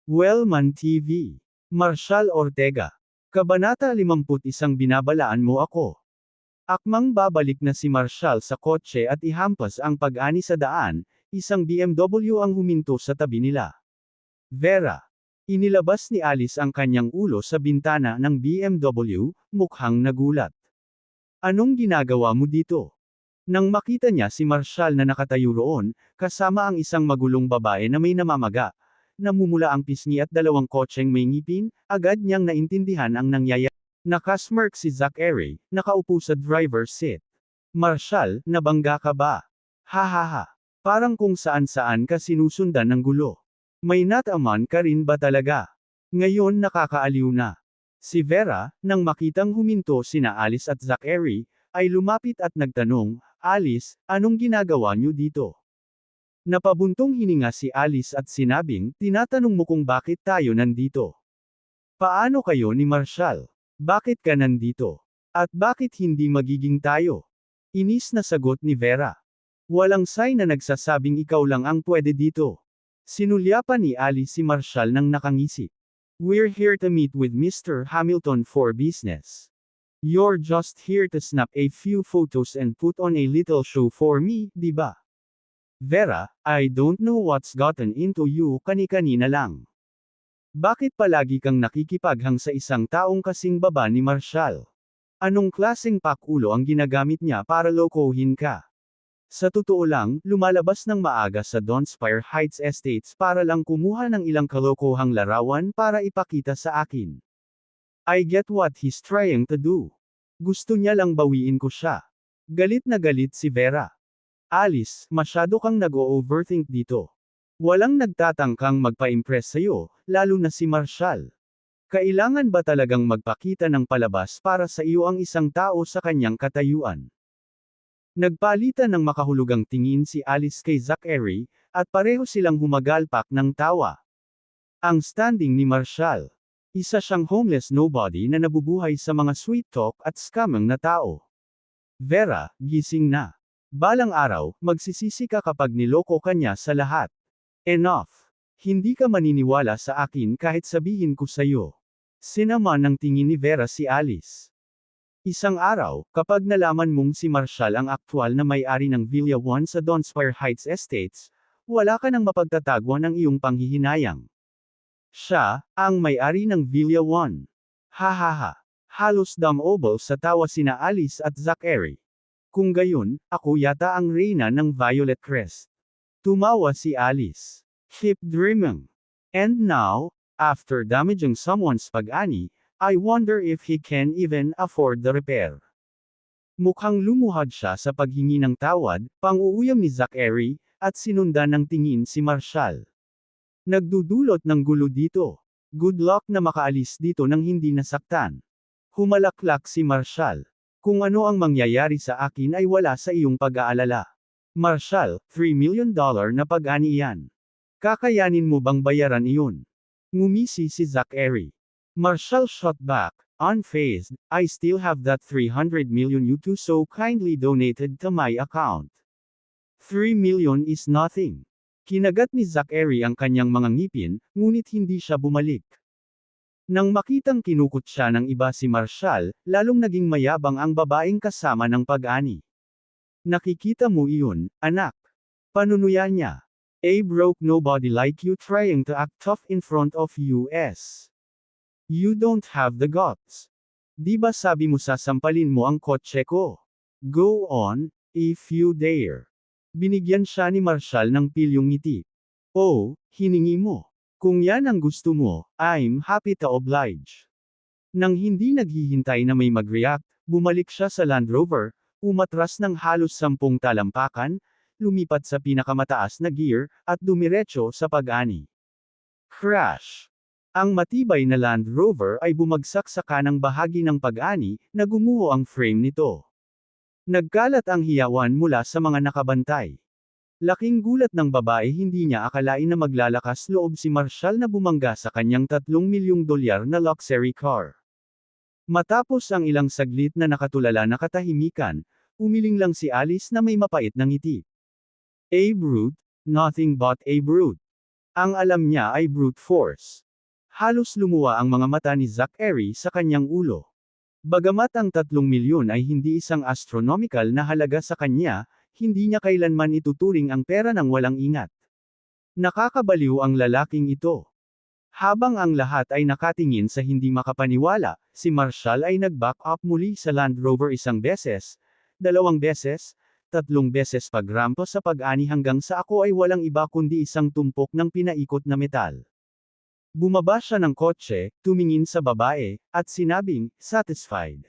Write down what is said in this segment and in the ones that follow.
Wellman TV. Marshall Ortega. Kabanata 51 Binabalaan mo ako. Akmang babalik na si Marshall sa kotse at ihampas ang pag-ani sa daan, isang BMW ang huminto sa tabi nila. Vera. Inilabas ni Alice ang kanyang ulo sa bintana ng BMW, mukhang nagulat. Anong ginagawa mo dito? Nang makita niya si Marshall na nakatayo roon, kasama ang isang magulong babae na may namamaga, namumula ang pisngi at dalawang kotseng may ngipin, agad niyang naintindihan ang nangyayari. Nakasmirk si Zachary, nakaupo sa driver's seat. Marshall, nabangga ka ba? Hahaha. Parang kung saan-saan ka sinusundan ng gulo. May nataman ka rin ba talaga? Ngayon nakakaaliw na. Si Vera, nang makitang huminto sina Alice at Zachary, ay lumapit at nagtanong, Alice, anong ginagawa niyo dito? Napabuntong hininga si Alice at sinabing, tinatanong mo kung bakit tayo nandito. Paano kayo ni Marshall? Bakit ka nandito? At bakit hindi magiging tayo? Inis na sagot ni Vera. Walang sign na nagsasabing ikaw lang ang pwede dito. Sinulyapan ni Alice si Marshall nang nakangisi. We're here to meet with Mr. Hamilton for business. You're just here to snap a few photos and put on a little show for me, di ba? Vera, I don't know what's gotten into you kani-kanina lang. Bakit palagi kang nakikipaghang sa isang taong kasing baba ni Marshall? Anong klaseng pakulo ang ginagamit niya para lokohin ka? Sa totoo lang, lumalabas ng maaga sa Donspire Heights Estates para lang kumuha ng ilang kalokohang larawan para ipakita sa akin. I get what he's trying to do. Gusto niya lang bawiin ko siya. Galit na galit si Vera. Alice, masyado kang nag-o-overthink dito. Walang nagtatangkang magpa-impress sa'yo, lalo na si Marshall. Kailangan ba talagang magpakita ng palabas para sa iyo ang isang tao sa kanyang katayuan? Nagpalitan ng makahulugang tingin si Alice kay Zachary, at pareho silang humagalpak ng tawa. Ang standing ni Marshall. Isa siyang homeless nobody na nabubuhay sa mga sweet talk at scamang na tao. Vera, gising na. Balang araw, magsisisi ka kapag niloko ka niya sa lahat. Enough. Hindi ka maniniwala sa akin kahit sabihin ko sa'yo. Sinama ng tingin ni Vera si Alice. Isang araw, kapag nalaman mong si Marshall ang aktwal na may-ari ng Villa 1 sa Donspire Heights Estates, wala ka nang mapagtatagwan ng iyong panghihinayang. Siya, ang may-ari ng Villa 1. Hahaha. Halos damobel sa tawa sina Alice at Zachary. Kung gayon, ako yata ang reyna ng Violet Crest. Tumawa si Alice. Keep dreaming. And now, after damaging someone's pag-ani, I wonder if he can even afford the repair. Mukhang lumuhad siya sa paghingi ng tawad, pang-uuyam ni Zachary, at sinundan ng tingin si Marshall. Nagdudulot ng gulo dito. Good luck na makaalis dito nang hindi nasaktan. Humalaklak si Marshall. Kung ano ang mangyayari sa akin ay wala sa iyong pag-aalala. Marshall, $3 million na pag-ani iyan. Kakayanin mo bang bayaran iyon? Ngumisi si Zachary. Marshall shot back, unfazed, I still have that 300 million you two so kindly donated to my account. 3 million is nothing. Kinagat ni Zachary ang kanyang mga ngipin, ngunit hindi siya bumalik. Nang makitang kinukot siya ng iba si Marshall, lalong naging mayabang ang babaeng kasama ng pag-ani. Nakikita mo iyon, anak. Panunuya niya. A broke nobody like you trying to act tough in front of US. You don't have the guts. Di ba sabi mo sasampalin mo ang kotse ko? Go on, if you dare. Binigyan siya ni Marshall ng pilyong ngiti. Oh, hiningi mo. Kung yan ang gusto mo, I'm happy to oblige. Nang hindi naghihintay na may mag-react, bumalik siya sa Land Rover, umatras ng halos 10 talampakan, lumipat sa pinakamataas na gear, at dumiretso sa pag-ani. Crash! Ang matibay na Land Rover ay bumagsak sa kanang bahagi ng pag-ani, na gumuho ang frame nito. Nagkalat ang hiyawan mula sa mga nakabantay. Laking gulat ng babae, hindi niya akalain na maglalakas loob si Marshall na bumangga sa kanyang $3 milyong na luxury car. Matapos ang ilang saglit na nakatulala na katahimikan, umiling lang si Alice na may mapait na ngiti. A brute, nothing but a brute. Ang alam niya ay brute force. Halos lumuwa ang mga mata ni Zachary sa kanyang ulo. Bagamat ang 3 milyon ay hindi isang astronomical na halaga sa kanya, hindi niya kailanman ituturing ang pera ng walang ingat. Nakakabaliw ang lalaking ito. Habang ang lahat ay nakatingin sa hindi makapaniwala, si Marshall ay nag-back up muli sa Land Rover 1 beses, 2 beses, 3 beses pagrampo sa pag-ani hanggang sa ako ay walang iba kundi isang tumpok ng pinaikot na metal. Bumaba siya ng kotse, tumingin sa babae, at sinabing, satisfied.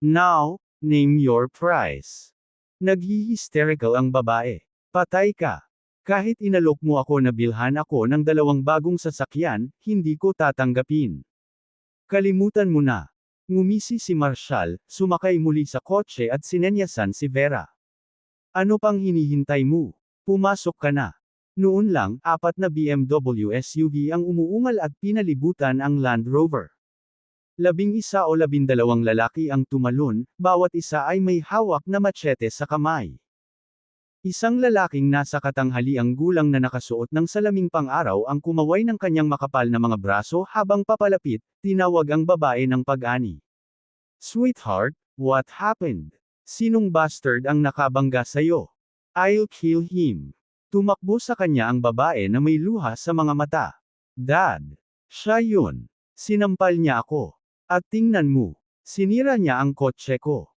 Now, name your price. Naghi-hysterical ang babae. Patay ka. Kahit inalok mo ako na bilhan ako ng 2 bagong sasakyan, hindi ko tatanggapin. Kalimutan mo na. Ngumisi si Marshall, sumakay muli sa kotse at sinenyasan si Vera. Ano pang hinihintay mo? Pumasok ka na. Noon lang, 4 na BMW SUV ang umuungal at pinalibutan ang Land Rover. 11 o 12 lalaki ang tumalon, bawat isa ay may hawak na machete sa kamay. Isang lalaking nasa katanghaliang gulang na nakasuot ng salaming pang-araw ang kumaway ng kanyang makapal na mga braso habang papalapit, tinawag ang babae ng pag-ani. Sweetheart, what happened? Sinong bastard ang nakabangga sa'yo? I'll kill him. Tumakbo sa kanya ang babae na may luha sa mga mata. Dad. Siya yun. Sinampal niya ako. At tingnan mo. Sinira niya ang kotse ko.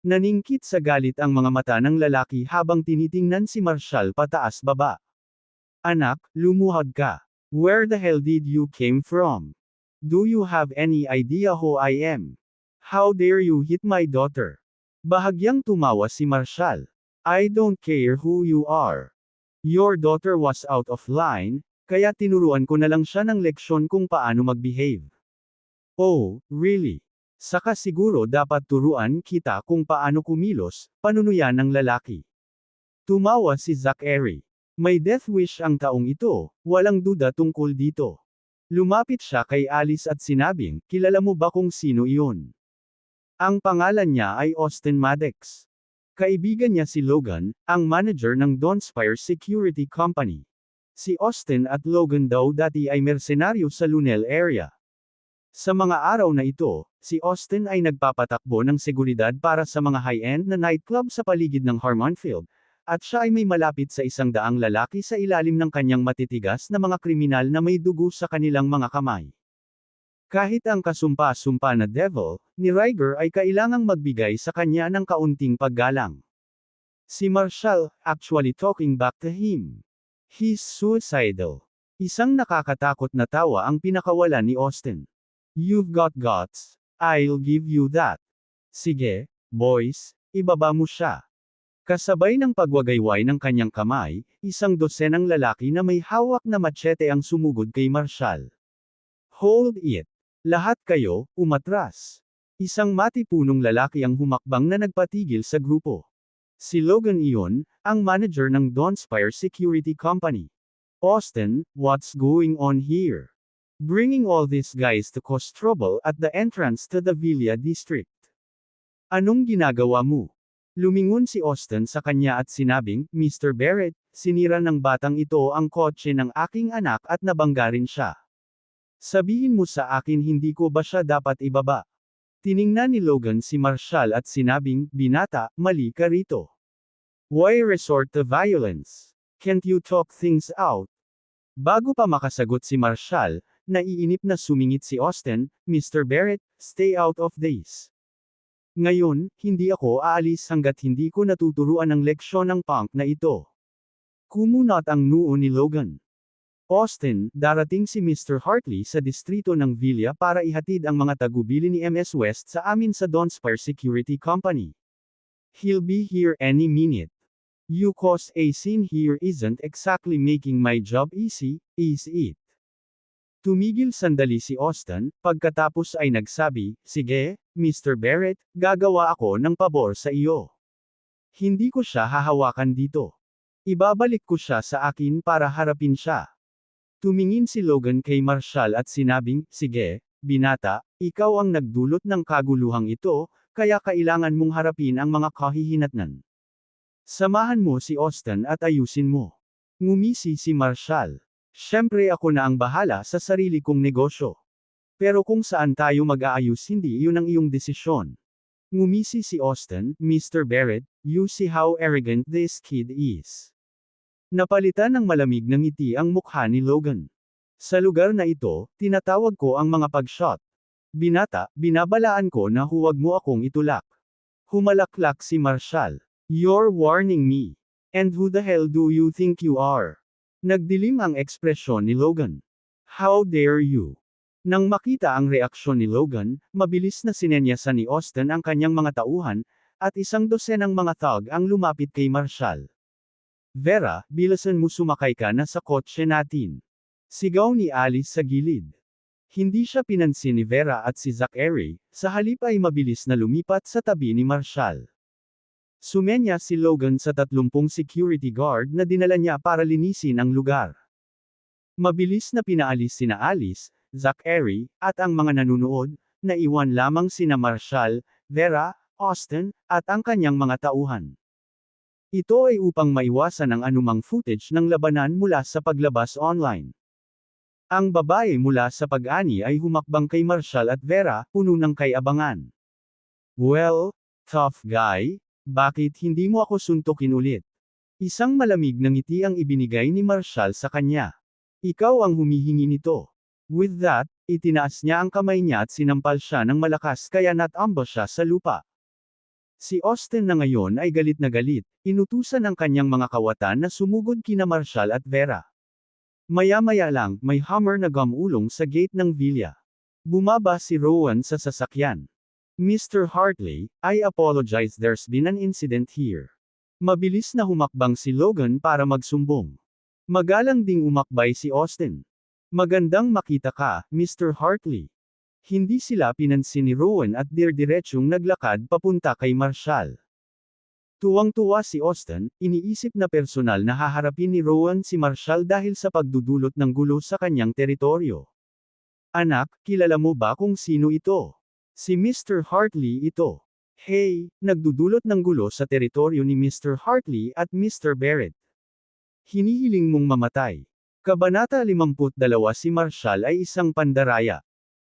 Naningkit sa galit ang mga mata ng lalaki habang tinitingnan si Marshall pataas baba. Anak, lumuhod ka. Where the hell did you came from? Do you have any idea who I am? How dare you hit my daughter? Bahagyang tumawa si Marshall. I don't care who you are. Your daughter was out of line, kaya tinuruan ko na lang siya ng leksyon kung paano mag-behave. Oh, really? Saka siguro dapat turuan kita kung paano kumilos, panunuyan ng lalaki. Tumawa si Zachary. May death wish ang taong ito, walang duda tungkol dito. Lumapit siya kay Alice at sinabing, kilala mo ba kung sino iyon? Ang pangalan niya ay Austin Maddox. Kaibigan niya si Logan, ang manager ng Dawnspire Security Company. Si Austin at Logan daw dati ay mersenaryo sa Lunel area. Sa mga araw na ito, si Austin ay nagpapatakbo ng seguridad para sa mga high-end na nightclub sa paligid ng Harmonfield, at siya ay may malapit sa 100 lalaki sa ilalim ng kanyang matitigas na mga kriminal na may dugo sa kanilang mga kamay. Kahit ang kasumpa-sumpa na devil, ni Ryger ay kailangang magbigay sa kanya ng kaunting paggalang. Si Marshall, actually talking back to him. He's suicidal. Isang nakakatakot na tawa ang pinakawalan ni Austin. You've got guts. I'll give you that. Sige, boys, ibaba mo siya. Kasabay ng pagwagayway ng kanyang kamay, 1 dosenang lalaki na may hawak na machete ang sumugod kay Marshall. Hold it. Lahat kayo, umatras. Isang matipunong lalaki ang humakbang na nagpatigil sa grupo. Si Logan iyon, ang manager ng Dawnspire Security Company. Austin, what's going on here? Bringing all these guys to cause trouble at the entrance to the Villa District. Anong ginagawa mo? Lumingon si Austin sa kanya at sinabing, Mr. Barrett, sinira ng batang ito ang kotse ng aking anak at nabangga rin siya. Sabihin mo sa akin hindi ko ba siya dapat ibaba? Tiningnan ni Logan si Marshall at sinabing, binata, mali ka rito. Why resort to violence? Can't you talk things out? Bago pa makasagot si Marshall, naiinip na sumingit si Austin, Mr. Barrett, stay out of this. Ngayon, hindi ako aalis hanggat hindi ko natuturuan ng leksyon ng punk na ito. Kumunat ang noo ni Logan. Austin, darating si Mr. Hartley sa distrito ng Villa para ihatid ang mga tagubili ni MS West sa amin sa Dawnspire Security Company. He'll be here any minute. You cause a scene here isn't exactly making my job easy, is it? Tumigil sandali si Austin, pagkatapos ay nagsabi, sige, Mr. Barrett, gagawa ako ng pabor sa iyo. Hindi ko siya hahawakan dito. Ibabalik ko siya sa akin para harapin siya. Tumingin si Logan kay Marshall at sinabing, sige, binata, ikaw ang nagdulot ng kaguluhang ito, kaya kailangan mong harapin ang mga kahihinatnan. Samahan mo si Austin at ayusin mo. Ngumisi si Marshall. Siyempre ako na ang bahala sa sarili kong negosyo. Pero kung saan tayo mag-aayos hindi iyon ang iyong desisyon. Ngumisi si Austin, Mr. Barrett, you see how arrogant this kid is. Napalitan ng malamig ng ngiti ang mukha ni Logan. Sa lugar na ito, tinatawag ko ang mga pag-shot. Binata, binabalaan ko na huwag mo akong itulak. Humalaklak si Marshall. You're warning me. And who the hell do you think you are? Nagdilim ang ekspresyon ni Logan. How dare you? Nang makita ang reaksyon ni Logan, mabilis na sinenyasan ni Austin ang kanyang mga tauhan, at isang dosenang mga thug ang lumapit kay Marshall. Vera, bilisan mo sumakay ka na sa kotse natin. Sigaw ni Alice sa gilid. Hindi siya pinansin ni Vera at si Zachary, sa halip ay mabilis na lumipat sa tabi ni Marshall. Sumenya si Logan sa 30 security guard na dinala niya para linisin ang lugar. Mabilis na pinaalis sina Alice, Zachary, at ang mga nanunood, na iwan lamang sina Marshall, Vera, Austin, at ang kanyang mga tauhan. Ito ay upang maiwasan ang anumang footage ng labanan mula sa paglabas online. Ang babae mula sa pag-ani ay humakbang kay Marshall at Vera, puno ng kay-abangan. Well, tough guy, bakit hindi mo ako suntukin ulit? Isang malamig na ngiti ang ibinigay ni Marshall sa kanya. Ikaw ang humihingi nito. With that, itinaas niya ang kamay niya at sinampal siya ng malakas kaya natamba siya sa lupa. Si Austin na ngayon ay galit na galit, inutusan ang kanyang mga kawatan na sumugod kina Marshall at Vera. Maya-maya lang, may hammer na gumulong sa gate ng villa. Bumaba si Rowan sa sasakyan. Mr. Hartley, I apologize, there's been an incident here. Mabilis na humakbang si Logan para magsumbong. Magalang ding umakbay si Austin. Magandang makita ka, Mr. Hartley. Hindi sila pinansin ni Rowan at dirdiretsong naglakad papunta kay Marshall. Tuwang-tuwa si Austin, iniisip na personal na haharapin ni Rowan si Marshall dahil sa pagdudulot ng gulo sa kanyang teritoryo. Anak, kilala mo ba kung sino ito? Si Mr. Hartley ito. Hey, nagdudulot ng gulo sa teritoryo ni Mr. Hartley at Mr. Barrett. Hinihiling mong mamatay. Kabanata 52. Si Marshall ay isang pandaraya.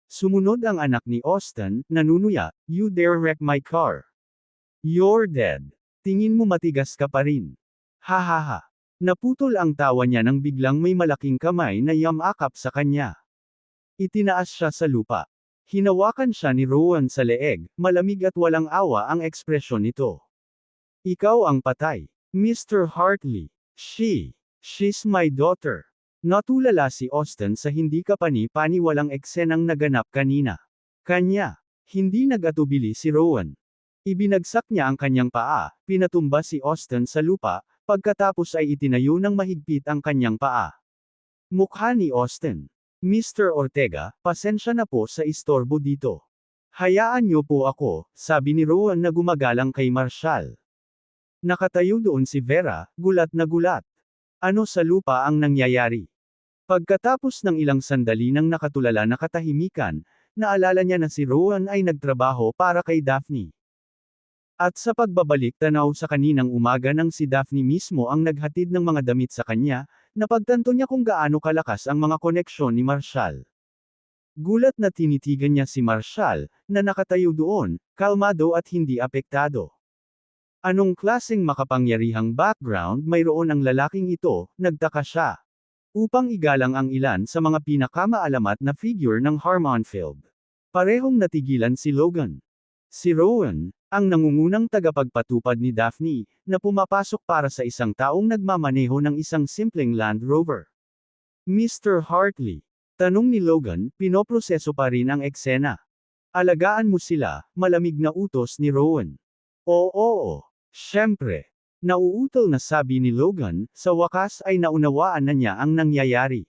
Sumunod ang anak ni Austin, nanunuya, you dare wreck my car. You're dead. Tingin mo matigas ka pa rin. Hahaha. Naputol ang tawa niya nang biglang may malaking kamay na yamakap sa kanya. Itinaas siya sa lupa. Hinawakan siya ni Rowan sa leeg, malamig at walang awa ang ekspresyon nito. Ikaw ang patay. Mr. Hartley. She's my daughter. Natulala si Austin sa hindi kapani-paniwalang eksenang naganap kanina. Kanya. Hindi nag-atubili si Rowan. Ibinagsak niya ang kanyang paa, pinatumba si Austin sa lupa, pagkatapos ay itinayo ng mahigpit ang kanyang paa. Mukha ni Austin. Mr. Ortega, pasensya na po sa istorbo dito. Hayaan niyo po ako, sabi ni Rowan na gumagalang kay Marshall. Nakatayo doon si Vera, gulat na gulat. Ano sa lupa ang nangyayari? Pagkatapos ng ilang sandali ng nakatulala na katahimikan, naalala niya na si Rowan ay nagtrabaho para kay Daphne. At sa pagbabalik tanaw sa kaninang umaga nang si Daphne mismo ang naghatid ng mga damit sa kanya, napagtanto niya kung gaano kalakas ang mga koneksyon ni Marshall. Gulat na tinitigan niya si Marshall, na nakatayo doon, kalmado at hindi apektado. Anong klaseng makapangyarihang background mayroon ang lalaking ito, nagtaka siya. Upang igalang ang ilan sa mga pinakamaalamat na figure ng Harmonfield. Parehong natigilan si Logan. Si Rowan, ang nangungunang tagapagpatupad ni Daphne, na pumapasok para sa isang taong nagmamaneho ng isang simpleng Land Rover. Mr. Hartley. Tanong ni Logan, pinoproseso pa rin ang eksena. Alagaan mo sila, malamig na utos ni Rowan. Oo. Siyempre. Nauutol na sabi ni Logan, sa wakas ay naunawaan na niya ang nangyayari.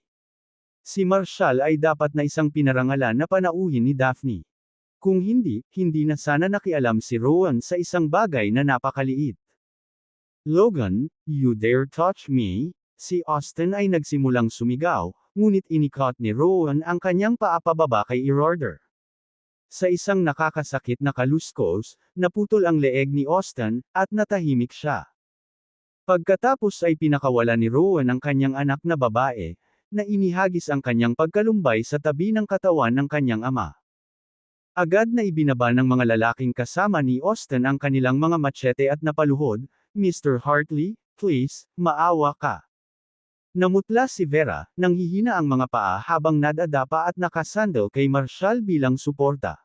Si Marshall ay dapat na isang pinarangalan na panauhin ni Daphne. Kung hindi, hindi na sana nakialam si Rowan sa isang bagay na napakaliit. Logan, you dare touch me? Si Austin ay nagsimulang sumigaw, ngunit inikot ni Rowan ang kanyang paa pababa kay Eroder. Sa isang nakakasakit na kaluskos, naputol ang leeg ni Austin, at natahimik siya. Pagkatapos ay pinakawala ni Rowan ang kanyang anak na babae, na inihagis ang kanyang pagkalumbay sa tabi ng katawan ng kanyang ama. Agad na ibinaba ng mga lalaking kasama ni Austin ang kanilang mga machete at napaluhod, "Mr. Hartley, please, maawa ka." Namutla si Vera, nanghihina ang mga paa habang nadadapa at nakasandal kay Marshall bilang suporta.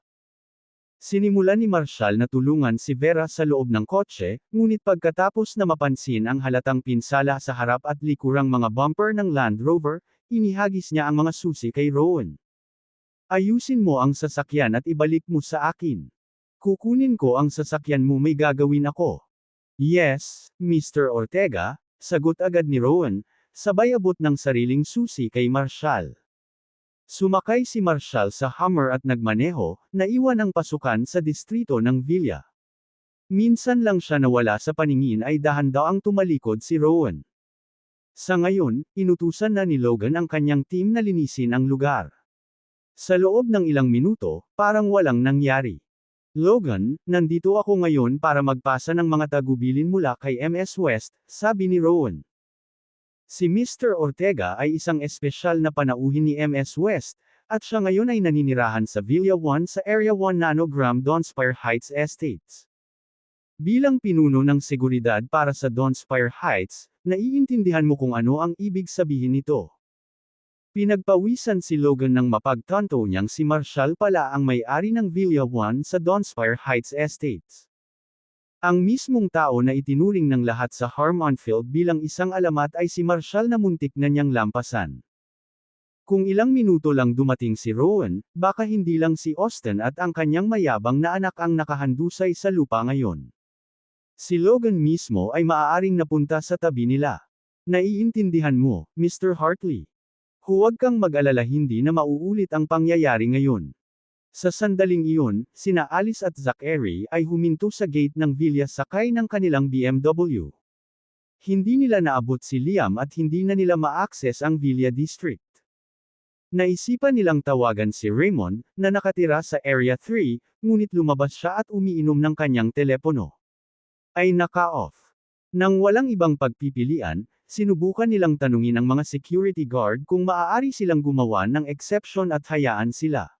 Sinimulan ni Marshall na tulungan si Vera sa loob ng kotse, ngunit pagkatapos na mapansin ang halatang pinsala sa harap at likurang mga bumper ng Land Rover, inihagis niya ang mga susi kay Rowan. "Ayusin mo ang sasakyan at ibalik mo sa akin. Kukunin ko ang sasakyan mo, may gagawin ako." "Yes, Mr. Ortega," sagot agad ni Rowan, sabay abot ng sariling susi kay Marshall. Sumakay si Marshall sa Hummer at nagmaneho, naiwan ang pasukan sa distrito ng Villa. Minsan lang siya nawala sa paningin ay dahan-daang tumalikod si Rowan. Sa ngayon, inutusan na ni Logan ang kanyang team na linisin ang lugar. Sa loob ng ilang minuto, parang walang nangyari. "Logan, nandito ako ngayon para magpasa ng mga tagubilin mula kay MS West," sabi ni Rowan. Si Mr. Ortega ay isang espesyal na panauhin ni MS West, at siya ngayon ay naninirahan sa Villa 1 sa Area 1 Nanogram Dawnspire Heights Estates. Bilang pinuno ng seguridad para sa Dawnspire Heights, naiintindihan mo kung ano ang ibig sabihin nito. Pinagpawisan si Logan nang mapagtanto niyang si Marshall pala ang may-ari ng Villa 1 sa Dawnspire Heights Estates. Ang mismong tao na itinuring ng lahat sa Harmonfield bilang isang alamat ay si Marshall na muntik na niyang lampasan. Kung ilang minuto lang dumating si Rowan, baka hindi lang si Austin at ang kanyang mayabang na anak ang nakahandusay sa lupa ngayon. Si Logan mismo ay maaaring napunta sa tabi nila. "Naiintindihan mo, Mr. Hartley. Huwag kang mag-alala, hindi na mauulit ang pangyayari ngayon." Sa sandaling iyon, sina Alice at Zachary ay huminto sa gate ng Villa sakay ng kanilang BMW. Hindi nila naabot si Liam at hindi na nila ma-access ang Villa District. Naisipan nilang tawagan si Raymond, na nakatira sa Area 3, ngunit lumabas siya at umiinom ng kanyang telepono. Ay naka-off. Nang walang ibang pagpipilian, sinubukan nilang tanungin ang mga security guard kung maaari silang gumawa ng exception at hayaan sila.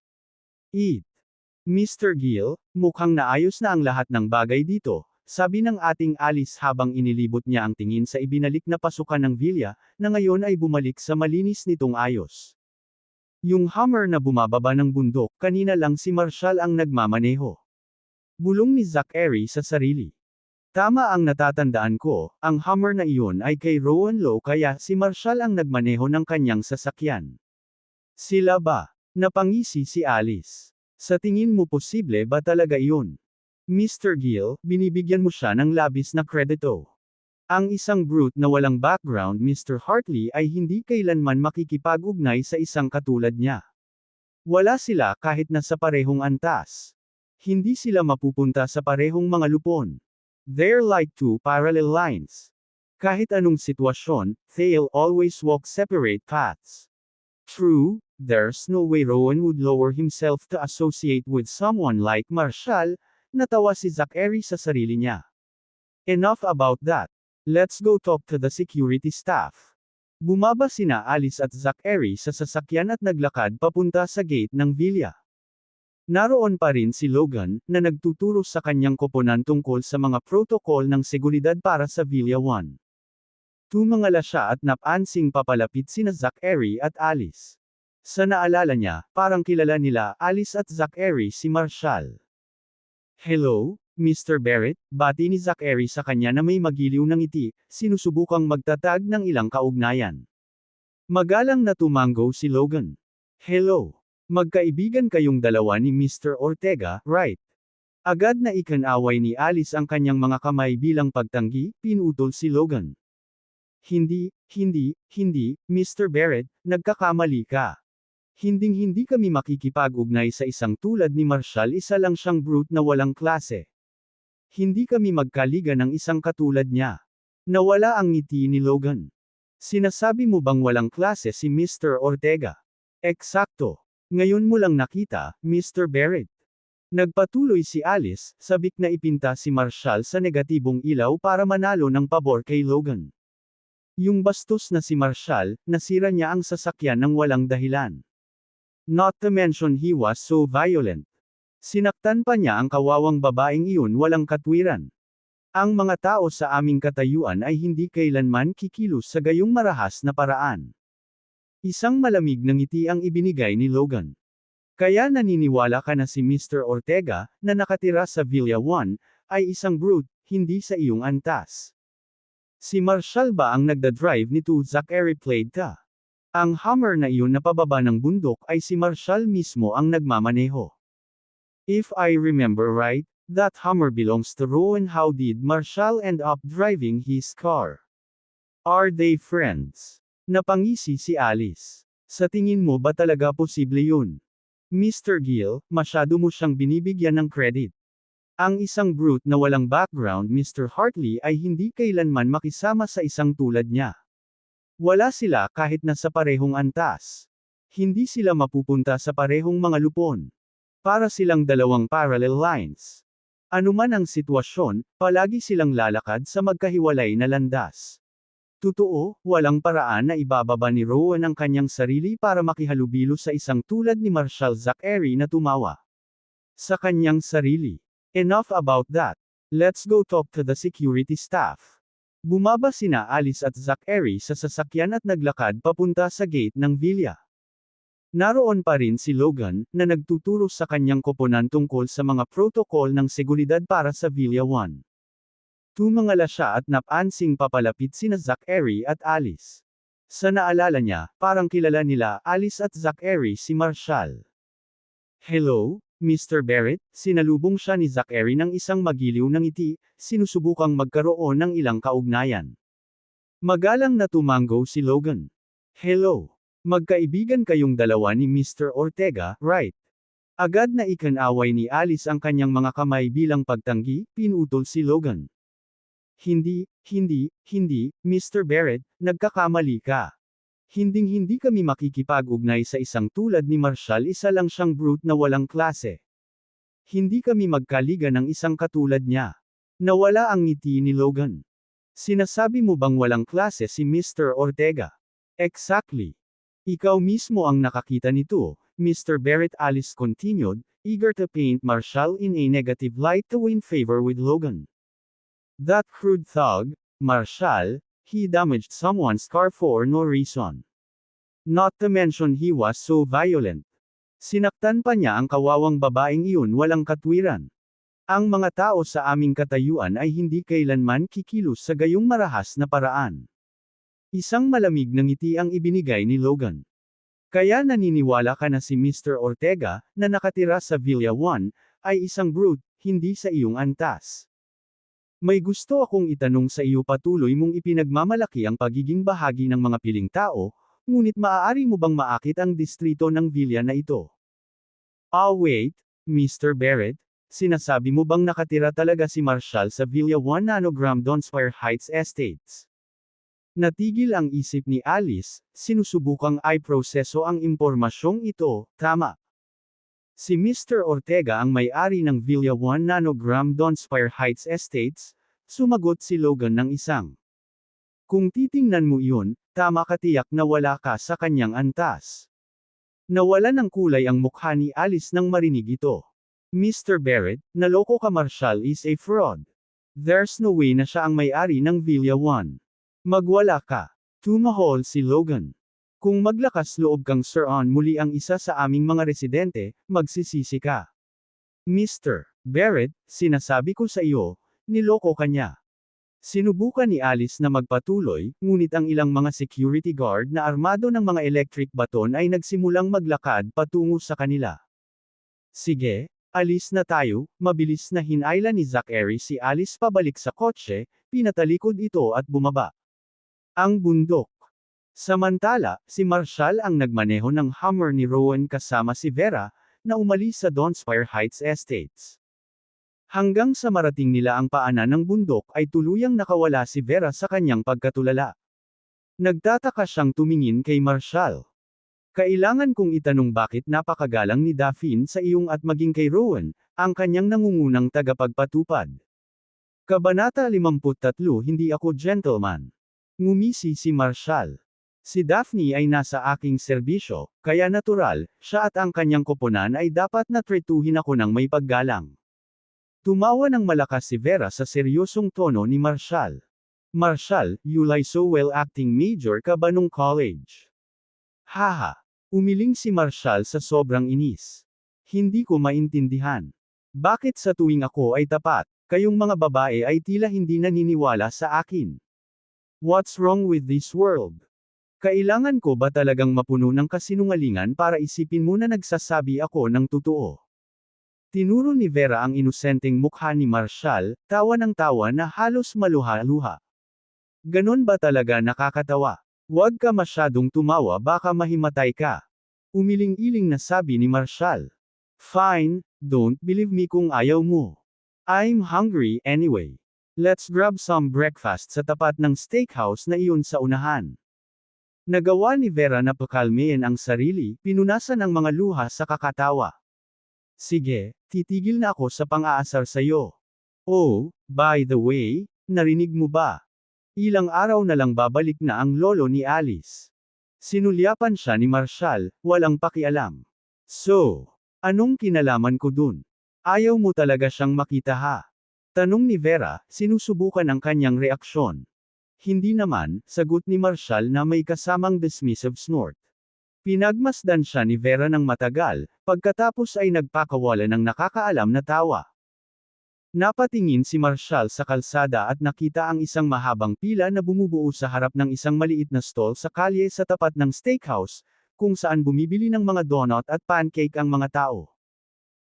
"Mr. Gill, mukhang naayos na ang lahat ng bagay dito," sabi ng ating Alice habang inilibot niya ang tingin sa ibinalik na pasukan ng Villa, na ngayon ay bumalik sa malinis nitong ayos. Yung Hummer na bumababa ng bundok, kanina lang si Marshall ang nagmamaneho. Bulong ni Zachary sa sarili. "Tama ang natatandaan ko, ang Hummer na iyon ay kay Rowan Lowe kaya si Marshall ang nagmaneho ng kanyang sasakyan." "Sila ba?" Napangisi si Alice. "Sa tingin mo posible ba talaga iyon? Mr. Gill, binibigyan mo siya ng labis na kredito. Ang isang brute na walang background, Mr. Hartley, ay hindi kailanman makikipag-ugnay sa isang katulad niya. Wala sila kahit na sa parehong antas. Hindi sila mapupunta sa parehong mga lupon. They're like two parallel lines. Kahit anong sitwasyon, they'll always walk separate paths. True, there's no way Rowan would lower himself to associate with someone like Marshall," natawa si Zachary sa sarili niya. "Enough about that. Let's go talk to the security staff." Bumaba sina Alice at Zachary sa sasakyan at naglakad papunta sa gate ng Villa. Naroon pa rin si Logan, na nagtuturo sa kanyang koponan tungkol sa mga protocol ng seguridad para sa Villa 1. Tumangala siya at napansing papalapit sina Zachary at Alice. Sa naalala niya, parang kilala nila Alice at Zachary si Marshall. "Hello, Mr. Barrett," bati ni Zachary sa kanya na may magiliw ng ngiti, sinusubukang magtatag ng ilang kaugnayan. Magalang na tumanggo si Logan. "Hello. Magkaibigan kayong dalawa ni Mr. Ortega, right?" Agad na ikinaway ni Alice ang kanyang mga kamay bilang pagtanggi, pinutol si Logan. Hindi, Mr. Barrett, nagkakamali ka. Hinding-hindi kami makikipag-ugnay sa isang tulad ni Marshall, isa lang siyang brute na walang klase. Hindi kami magkaliga ng isang katulad niya." Nawala ang ngiti ni Logan. "Sinasabi mo bang walang klase si Mr. Ortega?" "Eksakto. Ngayon mo lang nakita, Mr. Barrett." Nagpatuloy si Alice, sabik na ipinta si Marshall sa negatibong ilaw para manalo ng pabor kay Logan. Yung bastos na si Marshall, nasira niya ang sasakyan ng walang dahilan. Not to mention he was so violent. Sinaktan pa niya ang kawawang babaeng iyon walang katwiran. Ang mga tao sa aming katayuan ay hindi kailanman kikilos sa gayong marahas na paraan. Isang malamig na ngiti ang ibinigay ni Logan. Kaya naniniwala ka na si Mr. Ortega, na nakatira sa Villa 1, ay isang brute, hindi sa iyong antas. Si Marshall ba ang nagdadrive nito? Zachary played ka. Ang Hummer na iyon na pababa ng bundok ay si Marshall mismo ang nagmamaneho. If I remember right, that Hummer belongs to Rowan. How did Marshall end up driving his car? Are they friends? Napangisi si Alice. Sa tingin mo ba talaga posible yun? Mr. Gill, masyado mo siyang binibigyan ng credit. Ang isang brute na walang background, Mr. Hartley, ay hindi kailanman makisama sa isang tulad niya. Wala sila kahit na sa parehong antas. Hindi sila mapupunta sa parehong mga lupon. Para silang dalawang parallel lines. Anuman ang sitwasyon, palagi silang lalakad sa magkahiwalay na landas. Totoo, walang paraan na ibababa ni Rowan ang kanyang sarili para makihalubilo sa isang tulad ni Marshall. Zachary na tumawa. Sa kanyang sarili. Enough about that. Let's go talk to the security staff. Bumaba sina Alice at Zachary sa sasakyan at naglakad papunta sa gate ng villa. Naroon pa rin si Logan, na nagtuturo sa kanyang koponan tungkol sa mga protokol ng seguridad para sa Villa 1. Tumangala siya at napansing papalapit sina Zachary at Alice. Sa naalala niya, parang kilala nila Alice at Zachary si Marshall. Hello, Mr. Barrett, sinalubong siya ni Zachary ng isang magiliw na ngiti, sinusubukang magkaroon ng ilang kaugnayan. Magalang na tumango si Logan. Hello. Magkaibigan kayong dalawa ni Mr. Ortega, right? Agad na ikanaway ni Alice ang kanyang mga kamay bilang pagtanggi, pinutol si Logan. Hindi, Mr. Barrett, nagkakamali ka. Hinding-hindi kami makikipag-ugnay sa isang tulad ni Marshall, isa lang siyang brute na walang klase. Hindi kami magkaliga ng isang katulad niya. Nawala ang ngiti ni Logan. Sinasabi mo bang walang klase si Mr. Ortega? Exactly. Ikaw mismo ang nakakita nito, Mr. Barrett. Alice continued, eager to paint Marshall in a negative light to win favor with Logan. That crude thug, Marshall, he damaged someone's car for no reason. Not to mention he was so violent. Sinaktan pa niya ang kawawang babaeng iyon walang katwiran. Ang mga tao sa aming katayuan ay hindi kailanman kikilos sa gayong marahas na paraan. Isang malamig na ngiti ang ibinigay ni Logan. Kaya naniniwala ka na si Mr. Ortega, na nakatira sa Villa 1, ay isang brute, hindi sa iyong antas. May gusto akong itanong sa iyo. Patuloy mong ipinagmamalaki ang pagiging bahagi ng mga piling tao, ngunit maaari mo bang maakit ang distrito ng villa na ito? Wait, Mr. Barrett, sinasabi mo bang nakatira talaga si Marshall sa Villa 1 Nanogram Donspire Heights Estates? Natigil ang isip ni Alice, sinusubukang i-proseso ang impormasyong ito. Tama. Si Mr. Ortega ang may-ari ng Villa 1 Nanogram Donspire Heights Estates, sumagot si Logan ng isang. Kung titingnan mo iyon, tama ka, tiyak na wala ka sa kanyang antas. Nawala ng kulay ang mukha ni Alice nang marinig ito. Mr. Barrett, naloko ka. Marshall is a fraud. There's no way na siya ang may-ari ng Villa 1. Magwala ka. Tumahol si Logan. Kung maglakas loob kang Sir muli ang isa sa aming mga residente, magsisisi ka. Mr. Barrett, sinasabi ko sa iyo, niloko ka niya. Sinubukan ni Alice na magpatuloy, ngunit ang ilang mga security guard na armado ng mga electric baton ay nagsimulang maglakad patungo sa kanila. Sige, alis na tayo. Mabilis na hinayla ni Zachary si Alice pabalik sa kotse, pinatalikod ito at bumaba. Ang bundok. Samantala, si Marshall ang nagmaneho ng Hummer ni Rowan kasama si Vera, na umalis sa Donspire Heights Estates. Hanggang sa marating nila ang paanan ng bundok ay tuluyang nakawala si Vera sa kanyang pagkatulala. Nagtataka siyang tumingin kay Marshall. Kailangan kong itanong bakit napakagalang ni Daphne sa iyong at maging kay Rowan, ang kanyang nangungunang tagapagpatupad. Kabanata 53. Hindi ako gentleman. Ngumisi si Marshall. Si Daphne ay nasa aking serbisyo, kaya natural, siya at ang kanyang koponan ay dapat na tretuhin ako ng may paggalang. Tumawa ng malakas si Vera sa seryosong tono ni Marshall. Marshall, you lie so well acting major ka ba nung college? Haha. Umiling si Marshall sa sobrang inis. Hindi ko maintindihan. Bakit sa tuwing ako ay tapat, kayong mga babae ay tila hindi naniniwala sa akin? What's wrong with this world? Kailangan ko ba talagang mapuno ng kasinungalingan para isipin mo na nagsasabi ako ng totoo? Tinuro ni Vera ang inosenteng mukha ni Marshall, tawa ng tawa na halos maluha-luha. Ganon ba talaga nakakatawa? Huwag ka masyadong tumawa baka mahimatay ka. Umiling-iling na sabi ni Marshall. Fine, don't believe me kung ayaw mo. I'm hungry anyway. Let's grab some breakfast sa tapat ng steakhouse na iyon sa unahan. Nagawa ni Vera na pakalmein ang sarili, pinunasan ang mga luha sa kakatawa. Sige, titigil na ako sa pang-aasar sayo. Oh, by the way, narinig mo ba? Ilang araw na lang babalik na ang lolo ni Alice. Sinulyapan siya ni Marshall, walang pakialam. So, anong kinalaman ko dun? Ayaw mo talaga siyang makita ha? Tanong ni Vera, sinusubukan ang kanyang reaksyon. Hindi naman, sagot ni Marshall na may kasamang dismissive snort. Pinagmasdan siya ni Vera ng matagal, pagkatapos ay nagpakawala ng nakakaalam na tawa. Napatingin si Marshall sa kalsada at nakita ang isang mahabang pila na bumubuo sa harap ng isang maliit na stall sa kalye sa tapat ng steakhouse, kung saan bumibili ng mga donut at pancake ang mga tao.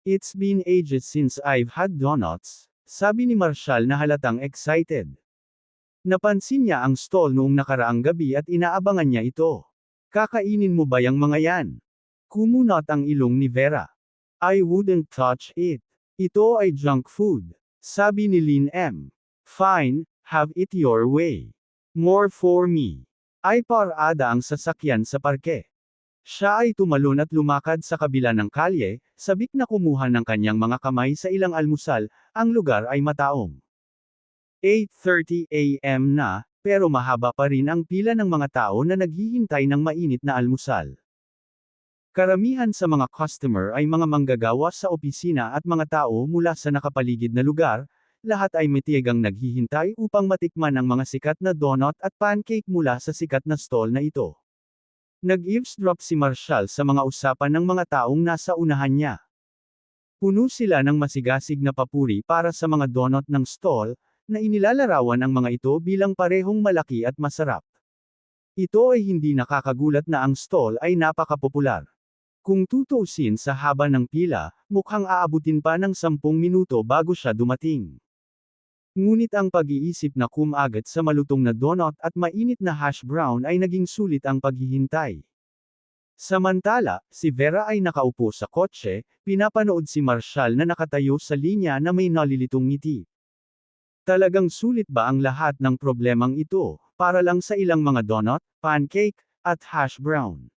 It's been ages since I've had donuts, sabi ni Marshall na halatang excited. Napansin niya ang stall noong nakaraang gabi at inaabangan niya ito. Kakainin mo ba yang mga yan? Kumunot ang ilong ni Vera. I wouldn't touch it. Ito ay junk food. Sabi ni Lynn M. Fine, have it your way. More for me. Ay parada ang sasakyan sa parke. Siya ay tumalon at lumakad sa kabila ng kalye, sabik na kumuha ng kanyang mga kamay sa ilang almusal, ang lugar ay mataong. 8:30 AM na, pero mahaba pa rin ang pila ng mga tao na naghihintay ng mainit na almusal. Karamihan sa mga customer ay mga manggagawa sa opisina at mga tao mula sa nakapaligid na lugar, lahat ay matiyagang naghihintay upang matikman ang mga sikat na donut at pancake mula sa sikat na stall na ito. Nag-eavesdrop si Marshall sa mga usapan ng mga taong nasa unahan niya. Puno sila ng masigasig na papuri para sa mga donut ng stall, na inilalarawan ang mga ito bilang parehong malaki at masarap. Ito ay hindi nakakagulat na ang stall ay napakapopular. Kung tutuusin sa haba ng pila, mukhang aabutin pa ng 10 minuto bago siya dumating. Ngunit ang pag-iisip na kumagat sa malutong na donut at mainit na hash brown ay naging sulit ang paghihintay. Samantala, si Vera ay nakaupo sa kotse, pinapanood si Marshall na nakatayo sa linya na may nalilitong ngiti. Talagang sulit ba ang lahat ng problemang ito, para lang sa ilang mga donut, pancake, at hash brown?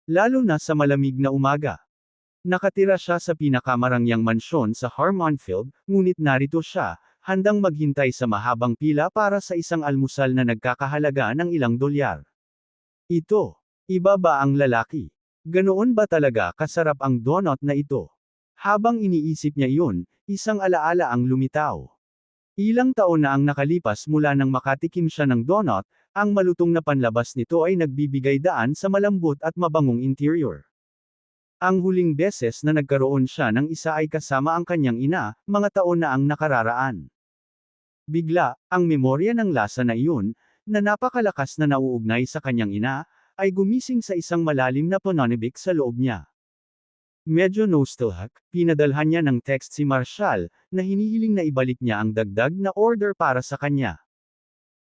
Lalo na sa malamig na umaga. Nakatira siya sa pinakamarangyang mansyon sa Harmonfield, ngunit narito siya, handang maghintay sa mahabang pila para sa isang almusal na nagkakahalaga ng ilang dolyar. Ito, iba ba ang lalaki? Ganoon ba talaga kasarap ang donut na ito? Habang iniisip niya iyon, isang alaala ang lumitaw. Ilang taon na ang nakalipas mula nang makatikim siya ng donut, ang malutong na panlabas nito ay nagbibigay daan sa malambot at mabangong interior. Ang huling beses na nagkaroon siya ng isa ay kasama ang kanyang ina, mga taon na ang nakararaan. Bigla, ang memorya ng lasa na iyon, na napakalakas na nauugnay sa kanyang ina, ay gumising sa isang malalim na pananibik sa loob niya. Medyo nostalgic, pinadalhan niya ng text si Marshall, na hinihiling na ibalik niya ang dagdag na order para sa kanya.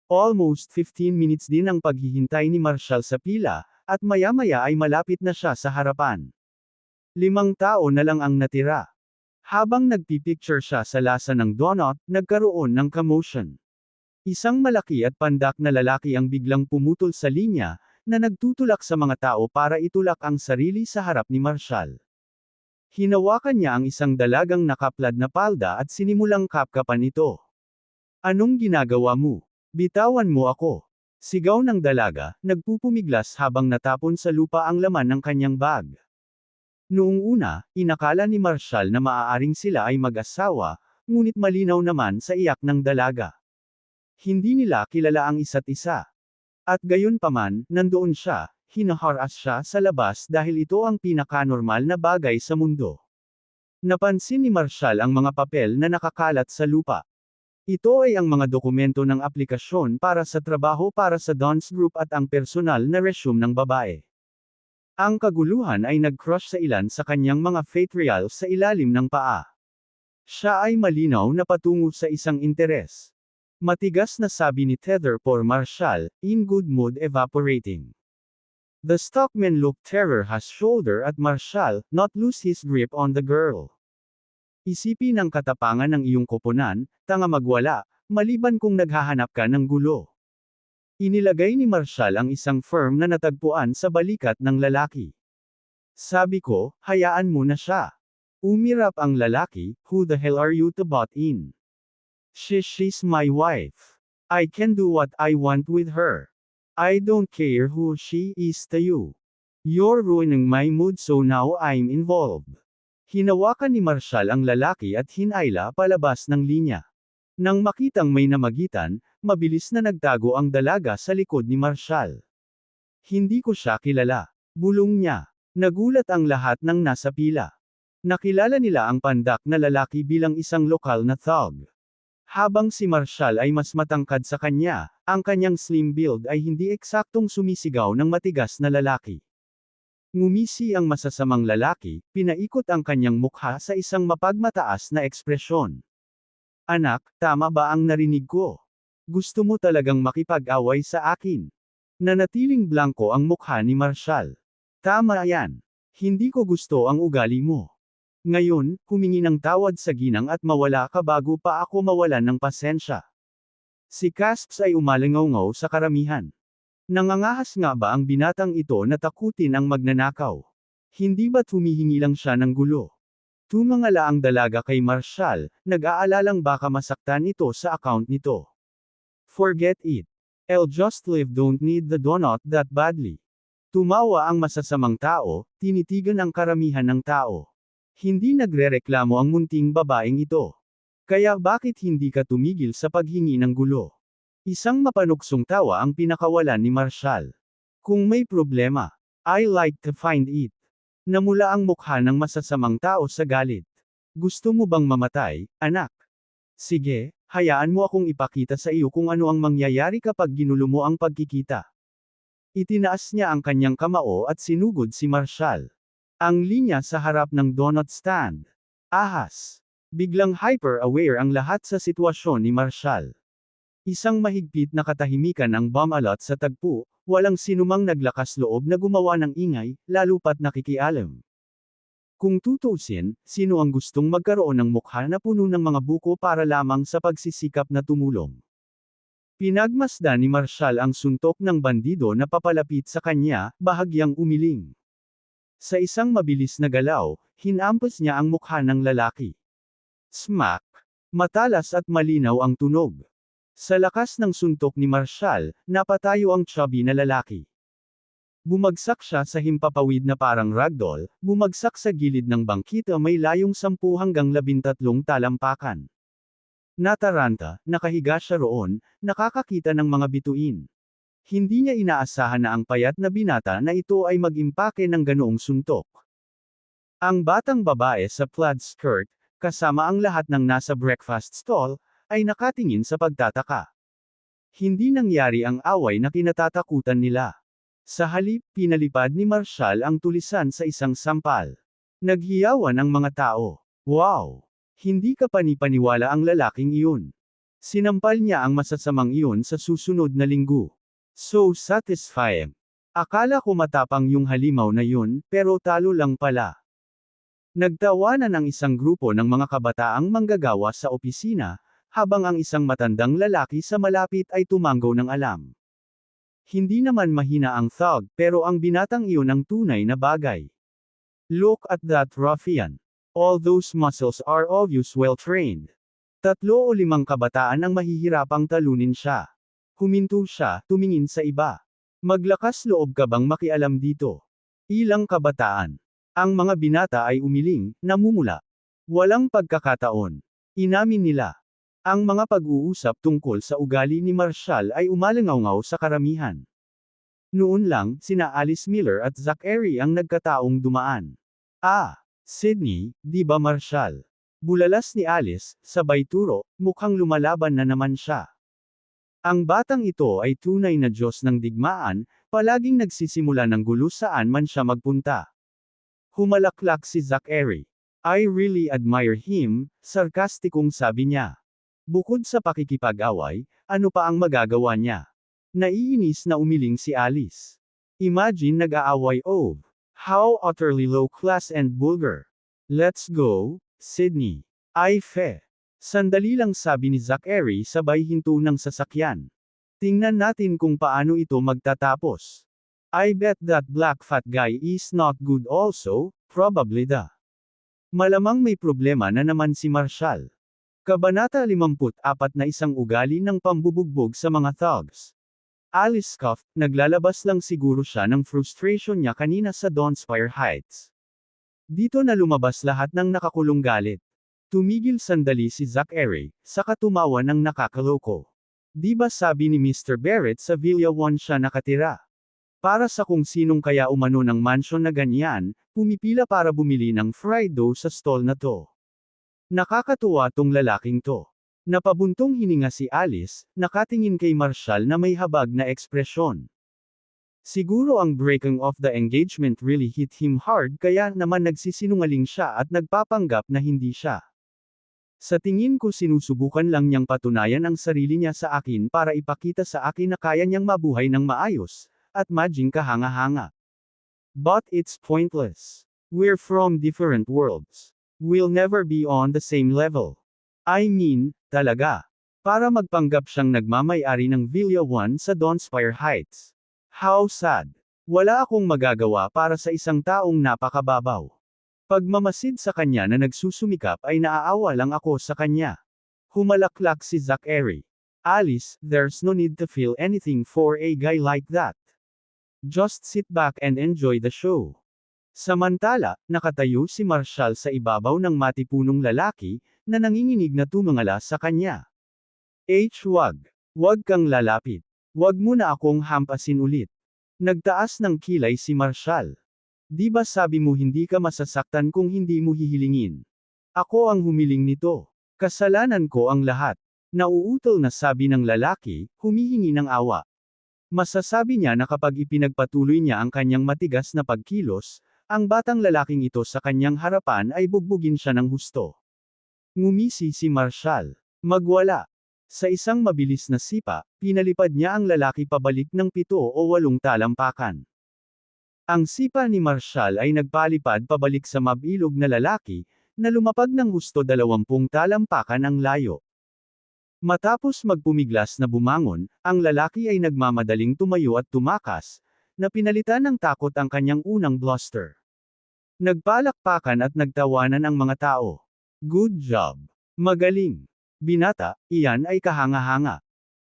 Almost 15 minutes din ang paghihintay ni Marshall sa pila, at maya-maya ay malapit na siya sa harapan. 5 tao na lang ang natira. Habang nagpipicture siya sa lasa ng donut, nagkaroon ng commotion. Isang malaki at pandak na lalaki ang biglang pumutol sa linya, na nagtutulak sa mga tao para itulak ang sarili sa harap ni Marshall. Hinawakan niya ang isang dalagang nakaplad na palda at sinimulang kapkapan ito. Anong ginagawa mo? Bitawan mo ako. Sigaw ng dalaga, nagpupumiglas habang natapon sa lupa ang laman ng kanyang bag. Noong una, inakala ni Marshall na maaaring sila ay mag-asawa, ngunit malinaw naman sa iyak ng dalaga. Hindi nila kilala ang isa't isa. At gayunpaman, nandoon siya, hinaharas siya sa labas dahil ito ang pinakanormal na bagay sa mundo. Napansin ni Marshall ang mga papel na nakakalat sa lupa. Ito ay ang mga dokumento ng aplikasyon para sa trabaho para sa dance group at ang personal na resume ng babae. Ang kaguluhan ay nag-crush sa ilan sa kanyang mga faith sa ilalim ng paa. Siya ay malinaw na patungo sa isang interes. Matigas na sabi ni Tether por Marshall, in good mood evaporating. The stockman looked terror has shoulder at Marshall, not lose his grip on the girl. Isipin ang katapangan ng iyong koponan, tanga magwala, maliban kung naghahanap ka ng gulo. Inilagay ni Marshall ang isang firm na natagpuan sa balikat ng lalaki. Sabi ko, hayaan mo na siya. Umirap ang lalaki, who the hell are you to butt in? She's my wife. I can do what I want with her. I don't care who she is to you. You're ruining my mood so now I'm involved. Hinawakan ni Marshall ang lalaki at hinayla palabas ng linya. Nang makitang may namagitan, mabilis na nagtago ang dalaga sa likod ni Marshall. Hindi ko siya kilala. Bulong niya. Nagulat ang lahat ng nasa pila. Nakilala nila ang pandak na lalaki bilang isang lokal na thug. Habang si Marshall ay mas matangkad sa kanya, ang kanyang slim build ay hindi eksaktong sumisigaw ng matigas na lalaki. Ngumisi ang masasamang lalaki, pinaikot ang kanyang mukha sa isang mapagmataas na ekspresyon. Anak, tama ba ang narinig ko? Gusto mo talagang makipag-away sa akin? Nanatiling blanko ang mukha ni Marshall. Tama yan. Hindi ko gusto ang ugali mo. Ngayon, humingi ng tawad sa ginang at mawala ka bago pa ako mawalan ng pasensya. Si Casps ay umalingaw-ngaw sa karamihan. Nangangahas nga ba ang binatang ito na takutin ang magnanakaw? Hindi ba't humihingi lang siya ng gulo? Tumangala ang dalaga kay Marshall, nag-aalalang baka masaktan ito sa account nito. Forget it. I'll just live, don't need the donut that badly. Tumawa ang masasamang tao, tinitigan ang karamihan ng tao. Hindi nagrereklamo ang munting babaeng ito. Kaya bakit hindi ka tumigil sa paghingi ng gulo? Isang mapanuksong tawa ang pinakawalan ni Marshall. Kung may problema, I like to find it. Namula ang mukha ng masasamang tao sa galit. Gusto mo bang mamatay, anak? Sige, hayaan mo akong ipakita sa iyo kung ano ang mangyayari kapag ginulo mo ang pagkikita. Itinaas niya ang kanyang kamao at sinugod si Marshall. Ang linya sa harap ng donut stand. Ahas. Biglang hyper-aware ang lahat sa sitwasyon ni Marshall. Isang mahigpit na katahimikan ang bumalot sa tagpo, walang sinumang naglakas loob na gumawa ng ingay, lalo pat nakikialam. Kung tutuusin, sino ang gustong magkaroon ng mukha na puno ng mga buko para lamang sa pagsisikap na tumulong? Pinagmasdan ni Marshall ang suntok ng bandido na papalapit sa kanya, bahagyang umiling. Sa isang mabilis na galaw, hinampas niya ang mukha ng lalaki. Smack! Matalas at malinaw ang tunog. Sa lakas ng suntok ni Marshall, napatayo ang chubby na lalaki. Bumagsak siya sa himpapawid na parang ragdoll, bumagsak sa gilid ng bangkita may layong 10 hanggang 13 talampakan. Nataranta, nakahiga siya roon, nakakakita ng mga bituin. Hindi niya inaasahan na ang payat na binata na ito ay mag-impake ng ganoong suntok. Ang batang babae sa plaid skirt, kasama ang lahat ng nasa breakfast stall, ay nakatingin sa pagtataka. Hindi nangyari ang away na kinatatakutan nila. Sa halip, pinalipad ni Marshall ang tulisan sa isang sampal. Naghiyawan ang mga tao. Wow! Hindi ka panipaniwala ang lalaking iyon. Sinampal niya ang masasamang iyon sa susunod na linggo. So satisfying. Akala ko matapang yung halimaw na yun, pero talo lang pala. Nagtawanan ang isang grupo ng mga kabataang manggagawa sa opisina, habang ang isang matandang lalaki sa malapit ay tumanggaw ng alam. Hindi naman mahina ang thug, pero ang binatang iyon ang tunay na bagay. Look at that ruffian. All those muscles are obvious well trained. 3 o 5 kabataan ang mahihirapang talunin siya. Huminto siya, tumingin sa iba. Maglakas loob ka bang makialam dito? Ilang kabataan. Ang mga binata ay umiling, namumula. Walang pagkakataon. Inamin nila. Ang mga pag-uusap tungkol sa ugali ni Marshall ay umalangaw sa karamihan. Noon lang, sina Alice Miller at Zachary ang nagkataong dumaan. Sydney, di ba Marshall? Bulalas ni Alice, sabay turo, mukhang lumalaban na naman siya. Ang batang ito ay tunay na Diyos ng digmaan, palaging nagsisimula ng gulo saan man siya magpunta. Humalaklak si Zachary. I really admire him, sarkastikong sabi niya. Bukod sa pakikipag-away, ano pa ang magagawa niya? Naiinis na umiling si Alice. Imagine nag-aaway how utterly low class and vulgar. Let's go, Sydney. Sandali lang sabi ni Zachary sabay hinto ng sasakyan. Tingnan natin kung paano ito magtatapos. I bet that black fat guy is not good also, probably the. Malamang may problema na naman si Marshall. Kabanata 54 na isang ugali ng pambubugbog sa mga thugs. Alice scoffed, naglalabas lang siguro siya ng frustration niya kanina sa Dawnspire Heights. Dito na lumabas lahat ng nakakulong galit. Tumigil sandali si Zachary, saka tumawa ng nakakaloko. Di ba sabi ni Mr. Barrett sa Villa 1 siya nakatira? Para sa kung sinong kaya umano ng mansion na ganyan, pumipila para bumili ng fried dough sa stall na to. Nakakatuwa tong lalaking to. Napabuntong hininga si Alice, nakatingin kay Marshall na may habag na ekspresyon. Siguro ang breaking off the engagement really hit him hard kaya naman nagsisinungaling siya at nagpapanggap na hindi siya. Sa tingin ko sinusubukan lang niyang patunayan ang sarili niya sa akin para ipakita sa akin na kaya niyang mabuhay ng maayos, at maging kahanga-hanga. But it's pointless. We're from different worlds. We'll never be on the same level. I mean, talaga. Para magpanggap siyang nagmamay-ari ng Villa 1 sa Dawnspire Heights. How sad. Wala akong magagawa para sa isang taong napakababaw. Pagmamasid sa kanya na nagsusumikap ay naaawa lang ako sa kanya. Humalaklak si Zachary. Alice, there's no need to feel anything for a guy like that. Just sit back and enjoy the show. Samantala, nakatayo si Marshall sa ibabaw ng matipunong lalaki, na nanginginig na tumangala sa kanya. Wag. Wag kang lalapit. Wag mo na akong hampasin ulit. Nagtaas ng kilay si Marshall. Di ba sabi mo hindi ka masasaktan kung hindi mo hihilingin? Ako ang humiling nito. Kasalanan ko ang lahat. Nauutol na sabi ng lalaki, humihingi ng awa. Masasabi niya na kapag ipinagpatuloy niya ang kanyang matigas na pagkilos, ang batang lalaking ito sa kanyang harapan ay bugbugin siya ng husto. Ngumisi si Marshall. Magwala. Sa isang mabilis na sipa, pinalipad niya ang lalaki pabalik ng 7 o 8 talampakan. Ang sipa ni Marshall ay nagpalipad pabalik sa mabilog na lalaki, na lumapag ng husto 20 talampakan ang layo. Matapos magpumiglas na bumangon, ang lalaki ay nagmamadaling tumayo at tumakas, na pinalitan ng takot ang kanyang unang bluster. Nagpalakpakan at nagtawanan ang mga tao. Good job. Magaling. Binata, iyan ay kahanga-hanga.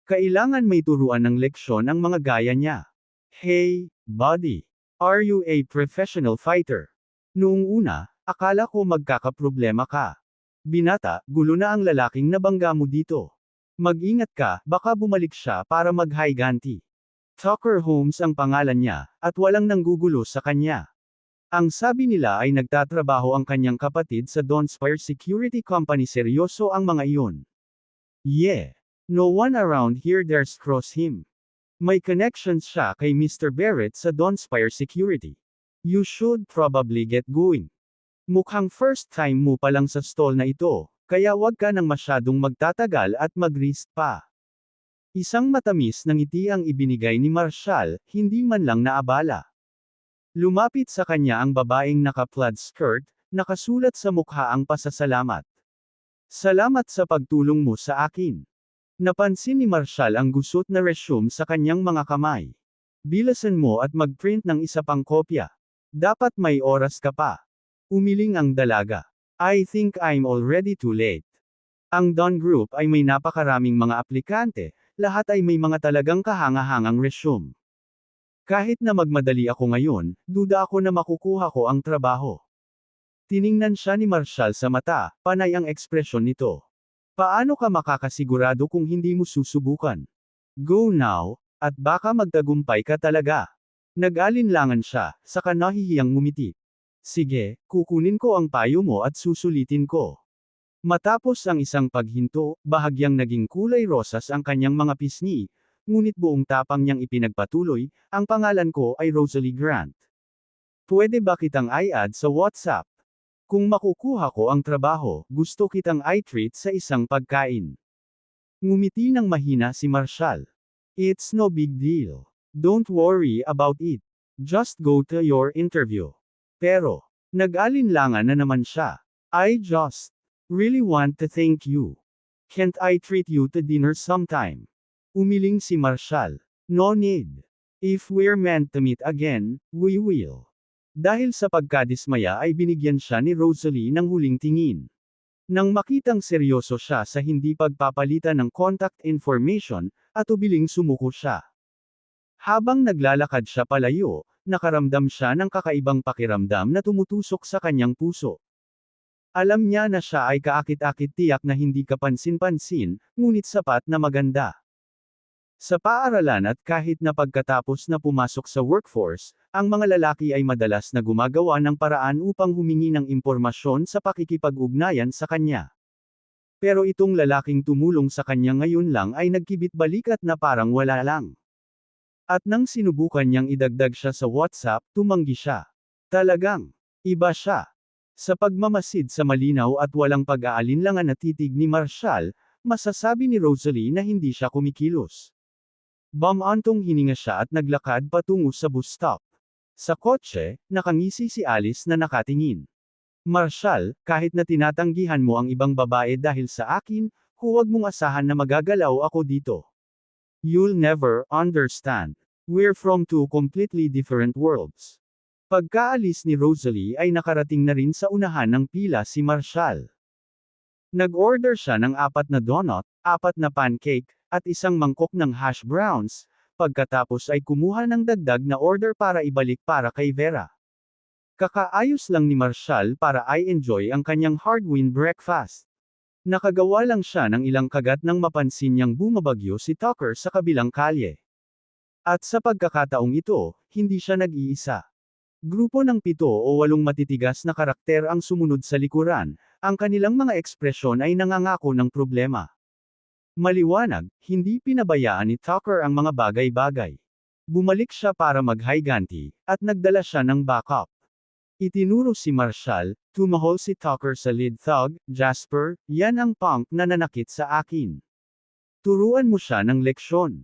Kailangan may turuan ng leksyon ang mga gaya niya. Hey, buddy. Are you a professional fighter? Noong una, akala ko magkakaproblema ka. Binata, gulo na ang lalaking nabangga mo dito. Mag-ingat ka, baka bumalik siya para mag-higanti. Tucker Holmes ang pangalan niya, at walang nanggugulo sa kanya. Ang sabi nila ay nagtatrabaho ang kanyang kapatid sa Dawnspire Security Company. Seryoso ang mga iyon. Yeah. No one around here dares cross him. May connections siya kay Mr. Barrett sa Dawnspire Security. You should probably get going. Mukhang first time mo pa lang sa stall na ito, kaya wag ka nang masyadong magtatagal at mag-risk pa. Isang matamis na ngiti ang ibinigay ni Marshall, hindi man lang naabala. Lumapit sa kanya ang babaeng naka-plaid skirt, nakasulat sa mukha ang pasasalamat. Salamat sa pagtulong mo sa akin. Napansin ni Marshall ang gusot na resume sa kanyang mga kamay. Bilasan mo at mag-print ng isa pang kopya. Dapat may oras ka pa. Umiling ang dalaga. I think I'm already too late. Ang Dawn Group ay may napakaraming mga aplikante, lahat ay may mga talagang kahanga-hangang resume. Kahit na magmadali ako ngayon, duda ako na makukuha ko ang trabaho. Tiningnan siya ni Marshall sa mata, panay ang ekspresyon nito. Paano ka makakasigurado kung hindi mo susubukan? Go now, at baka magtagumpay ka talaga. Nag-alinlangan siya, saka nahihiyang ngumiti. Sige, kukunin ko ang payo mo at susulitin ko. Matapos ang isang paghinto, bahagyang naging kulay rosas ang kanyang mga pisngi, ngunit buong tapang niyang ipinagpatuloy, ang pangalan ko ay Rosalie Grant. Pwede ba kitang i-add sa WhatsApp? Kung makukuha ko ang trabaho, gusto kitang i-treat sa isang pagkain. Ngumiti ng mahina si Marshall. It's no big deal. Don't worry about it. Just go to your interview. Pero, nag-alinlangan na naman siya. I just really want to thank you. Can't I treat you to dinner sometime? Umiling si Marshall. No need. If we're meant to meet again, we will. Dahil sa pagkadismaya ay binigyan siya ni Rosalie ng huling tingin. Nang makitang seryoso siya sa hindi pagpapalitan ng contact information, at ubiling sumuko siya. Habang naglalakad siya palayo, nakaramdam siya ng kakaibang pakiramdam na tumutusok sa kanyang puso. Alam niya na siya ay kaakit-akit tiyak na hindi kapansin-pansin, ngunit sapat na maganda. Sa paaralan at kahit na pagkatapos na pumasok sa workforce, ang mga lalaki ay madalas na gumagawa ng paraan upang humingi ng impormasyon sa pakikipag-ugnayan sa kanya. Pero itong lalaking tumulong sa kanya ngayon lang ay nagkibit-balikat na parang wala lang. At nang sinubukan niyang idagdag siya sa WhatsApp, tumanggi siya. Talagang, iba siya. Sa pagmamasid sa malinaw at walang pag-aalinlangan na titig ni Marshall, masasabi ni Rosalie na hindi siya kumikilos. Bumantong hininga siya at naglakad patungo sa bus stop. Sa kotse, nakangisi si Alice na nakatingin. Marshall, kahit na tinatanggihan mo ang ibang babae dahil sa akin, huwag mong asahan na magagalaw ako dito. You'll never understand. We're from two completely different worlds. Pagkaalis ni Rosalie ay nakarating na rin sa unahan ng pila si Marshall. Nag-order siya ng 4 na donut, 4 na pancake, at isang mangkok ng hash browns, pagkatapos ay kumuha ng dagdag na order para ibalik para kay Vera. Kakaayos lang ni Marshall para i-enjoy ang kanyang hard-win breakfast. Nakagawa lang siya ng ilang kagat nang mapansin niyang bumabagyo si Tucker sa kabilang kalye. At sa pagkakataong ito, hindi siya nag-iisa. Grupo ng 7 o 8 matitigas na karakter ang sumunod sa likuran, ang kanilang mga ekspresyon ay nangangako ng problema. Maliwanag, hindi pinabayaan ni Tucker ang mga bagay-bagay. Bumalik siya para maghiganti, at nagdala siya ng backup. Itinuro si Marshall, tumahol si Tucker sa lead thug, Jasper, yan ang punk na nanakit sa akin. Turuan mo siya ng leksyon.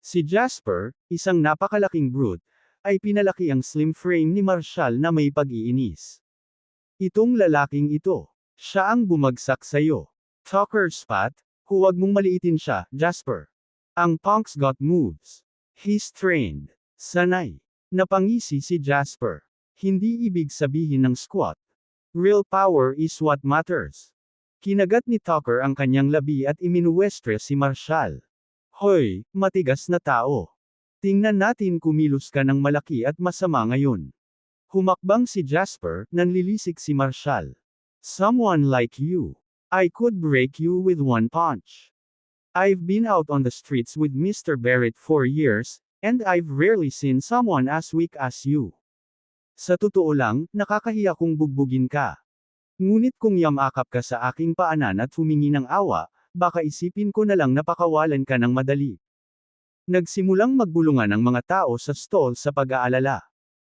Si Jasper, isang napakalaking brute, ay pinalaki ang slim frame ni Marshall na may pag-iinis. Itong lalaking ito, siya ang bumagsak sa'yo. Tucker spat, huwag mong maliitin siya, Jasper. Ang punk's got moves. He's trained. Sanay. Napangisi si Jasper. Hindi ibig sabihin ng squat. Real power is what matters. Kinagat ni Tucker ang kanyang labi at iminuwestre si Marshall. Hoy, matigas na tao. Tingnan natin kumilos ka ng malaki at masama ngayon. Humakbang si Jasper, nanlilisik si Marshall. Someone like you. I could break you with one punch. I've been out on the streets with Mr. Barrett for years, and I've rarely seen someone as weak as you. Sa totoo lang, nakakahiya kung bugbugin ka. Ngunit kung yamakap ka sa aking paanan at humingi ng awa, baka isipin ko na lang na pakawalan ka ng madali. Nagsimulang magbulungan ang mga tao sa stall sa pag-aalala.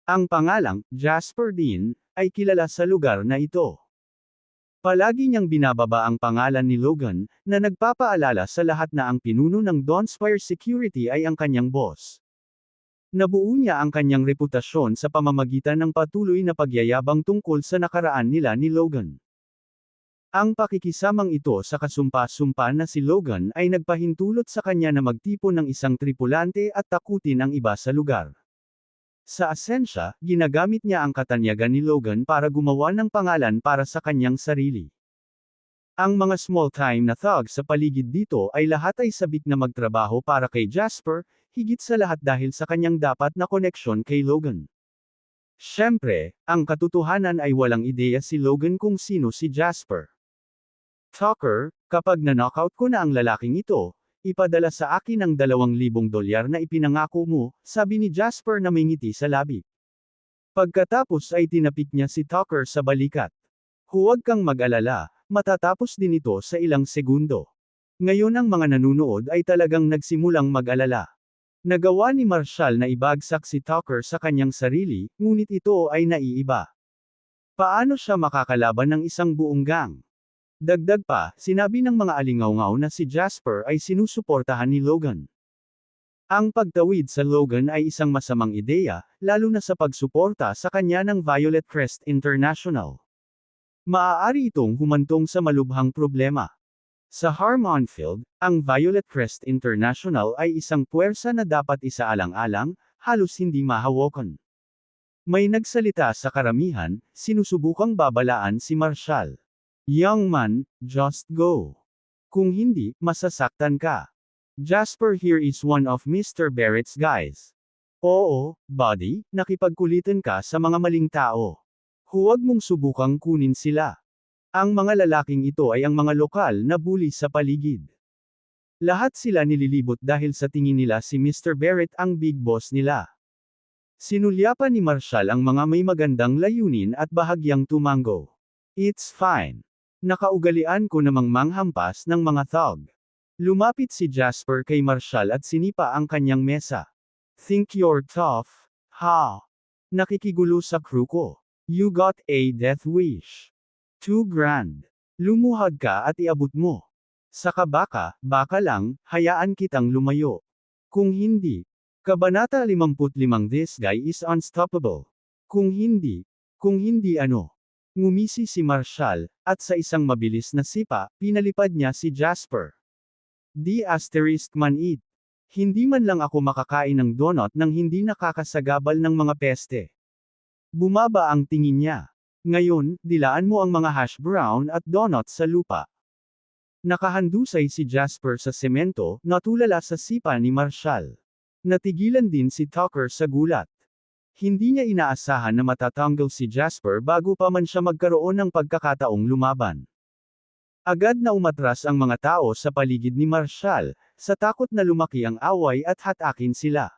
Ang pangalang, Jasper Dean, ay kilala sa lugar na ito. Palagi niyang binababa ang pangalan ni Logan, na nagpapaalala sa lahat na ang pinuno ng Dawnspire Security ay ang kanyang boss. Nabuo niya ang kanyang reputasyon sa pamamagitan ng patuloy na pagyayabang tungkol sa nakaraan nila ni Logan. Ang pakikisamang ito sa kasumpa-sumpa na si Logan ay nagpahintulot sa kanya na magtipon ng isang tripulante at takutin ang iba sa lugar. Sa asensya, ginagamit niya ang katanyagan ni Logan para gumawa ng pangalan para sa kanyang sarili. Ang mga small-time na thugs sa paligid dito ay lahat ay sabik na magtrabaho para kay Jasper, higit sa lahat dahil sa kanyang dapat na koneksyon kay Logan. Siyempre, ang katotohanan ay walang ideya si Logan kung sino si Jasper. Tucker, kapag na-knockout ko na ang lalaking ito, ipadala sa akin ang $2,000 na ipinangako mo, sabi ni Jasper na may ngiti sa labi. Pagkatapos ay tinapik niya si Tucker sa balikat. Huwag kang mag-alala, matatapos din ito sa ilang segundo. Ngayon ang mga nanunood ay talagang nagsimulang mag-alala. Nagawa ni Marshall na ibagsak si Tucker sa kanyang sarili, ngunit ito ay naiiba. Paano siya makakalaban ng isang buong gang? Dagdag pa, sinabi ng mga alingawngaw na si Jasper ay sinusuportahan ni Logan. Ang pagtawid sa Logan ay isang masamang ideya, lalo na sa pagsuporta sa kanya ng Violet Crest International. Maaari itong humantong sa malubhang problema. Sa Harmonfield, ang Violet Crest International ay isang puwersa na dapat isaalang-alang, halos hindi mahawakan. May nagsalita sa karamihan, sinusubukang babalaan si Marshall. Young man, just go. Kung hindi, masasaktan ka. Jasper here is one of Mr. Barrett's guys. Oo, buddy, nakipagkulitan ka sa mga maling tao. Huwag mong subukang kunin sila. Ang mga lalaking ito ay ang mga lokal na bully sa paligid. Lahat sila nililibot dahil sa tingin nila si Mr. Barrett ang big boss nila. Sinulyapan ni Marshall ang mga may magandang layunin at bahagyang tumango. It's fine. Nakaugalian ko namang manghampas ng mga thug. Lumapit si Jasper kay Marshall at sinipa ang kanyang mesa. Think you're tough, ha? Nakikigulo sa crew ko. You got a death wish. $2,000. Lumuhad ka at iabot mo. Saka baka lang, hayaan kitang lumayo. Kung hindi. Kabanata 55 This guy is unstoppable. Kung hindi ano. Ngumisi si Marshall, at sa isang mabilis na sipa, pinalipad niya si Jasper. Man eat. Hindi man lang ako makakain ng donut nang hindi nakakasagabal ng mga peste. Bumaba ang tingin niya. Ngayon, dilaan mo ang mga hash brown at donut sa lupa. Nakahandusay si Jasper sa semento, natulala sa sipa ni Marshall. Natigilan din si Tucker sa gulat. Hindi niya inaasahan na matatanggal si Jasper bago pa man siya magkaroon ng pagkakataong lumaban. Agad na umatras ang mga tao sa paligid ni Marshall, sa takot na lumaki ang away at hatakin sila.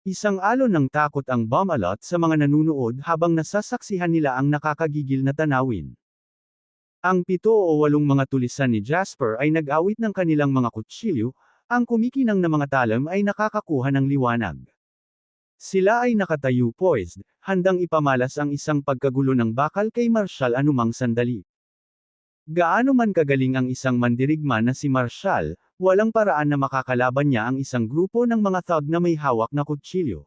Isang alon ng takot ang bumalot sa mga nanunood habang nasasaksihan nila ang nakakagigil na tanawin. Ang 7 o 8 mga tulisan ni Jasper ay nag-awit ng kanilang mga kutsilyo, ang kumikinang na mga talam ay nakakakuha ng liwanag. Sila ay nakatayo poised, handang ipamalas ang isang pagkagulo ng bakal kay Marshall anumang sandali. Gaano man kagaling ang isang mandirigma na si Marshall, walang paraan na makakalaban niya ang isang grupo ng mga thug na may hawak na kutsilyo.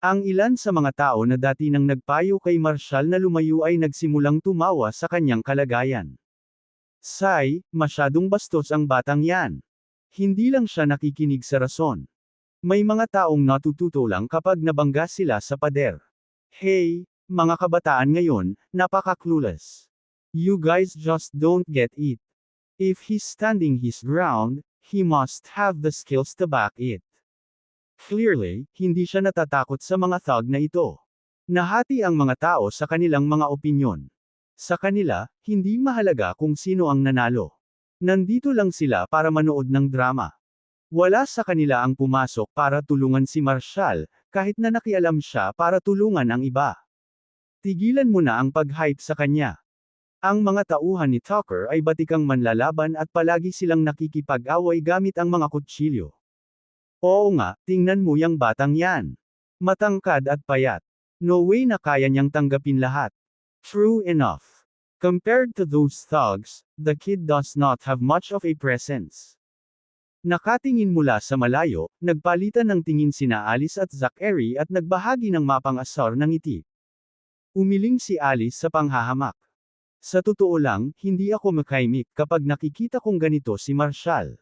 Ang ilan sa mga tao na dati nang nagpayo kay Marshall na lumayo ay nagsimulang tumawa sa kanyang kalagayan. Say, masyadong bastos ang batang yan. Hindi lang siya nakikinig sa rason. May mga taong natututo lang kapag nabangga sila sa pader. Hey, mga kabataan ngayon, napaka-clueless. You guys just don't get it. If he's standing his ground, he must have the skills to back it. Clearly, hindi siya natatakot sa mga thug na ito. Nahati ang mga tao sa kanilang mga opinyon. Sa kanila, hindi mahalaga kung sino ang nanalo. Nandito lang sila para manood ng drama. Wala sa kanila ang pumasok para tulungan si Marshall, kahit na nakialam siya para tulungan ang iba. Tigilan mo na ang pag-hype sa kanya. Ang mga tauhan ni Tucker ay batikang manlalaban at palagi silang nakikipag-away gamit ang mga kutsilyo. Oo nga, tingnan mo yang batang yan. Matangkad at payat. No way na kaya niyang tanggapin lahat. True enough. Compared to those thugs, the kid does not have much of a presence. Nakatingin mula sa malayo, nagpalitan ng tingin sina Alice at Zachary at nagbahagi ng mapang-asar ng ngiti. Umiling si Alice sa panghahamak. Sa totoo lang, hindi ako makaimik kapag nakikita kong ganito si Marshall.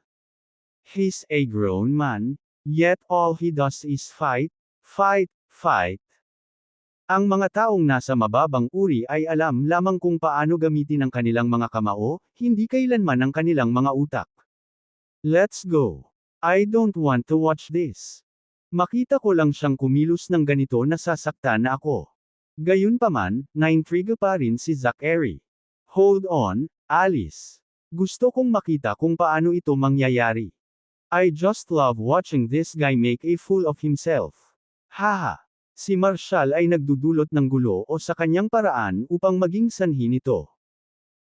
He's a grown man, yet all he does is fight, fight, fight. Ang mga taong nasa mababang uri ay alam lamang kung paano gamitin ang kanilang mga kamao, hindi kailanman ang kanilang mga utak. Let's go. I don't want to watch this. Makita ko lang siyang kumilos ng ganito na sasaktan na ako. Gayunpaman, naintriga pa rin si Zachary. Hold on, Alice. Gusto kong makita kung paano ito mangyayari. I just love watching this guy make a fool of himself. Haha. Si Marshall ay nagdudulot ng gulo o sa kanyang paraan upang maging sanhi nito.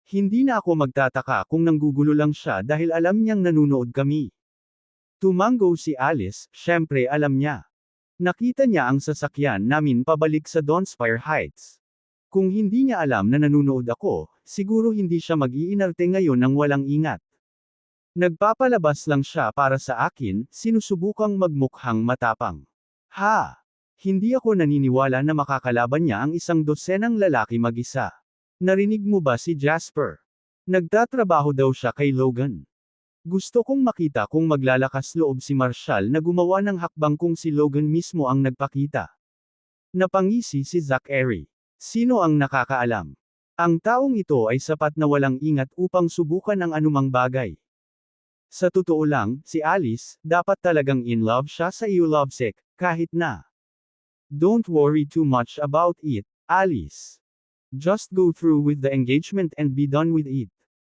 Hindi na ako magtataka kung nanggugulo lang siya dahil alam niyang nanunood kami. Tumango si Alice, syempre alam niya. Nakita niya ang sasakyan namin pabalik sa Dawnspire Heights. Kung hindi niya alam na nanunood ako, siguro hindi siya mag-iinarte ngayon ng walang ingat. Nagpapalabas lang siya para sa akin, sinusubukang magmukhang matapang. Ha! Hindi ako naniniwala na makakalaban niya ang isang dosenang lalaki mag-isa. Narinig mo ba si Jasper? Nagtatrabaho daw siya kay Logan. Gusto kong makita kung maglalakas loob si Marshall na gumawa ng hakbang kung si Logan mismo ang nagpakita. Napangisi si Zachary. Sino ang nakakaalam? Ang taong ito ay sapat na walang ingat upang subukan ang anumang bagay. Sa totoo lang, si Alice, dapat talagang in love siya sa iyo lovesick, kahit na. Don't worry too much about it, Alice. Just go through with the engagement and be done with it.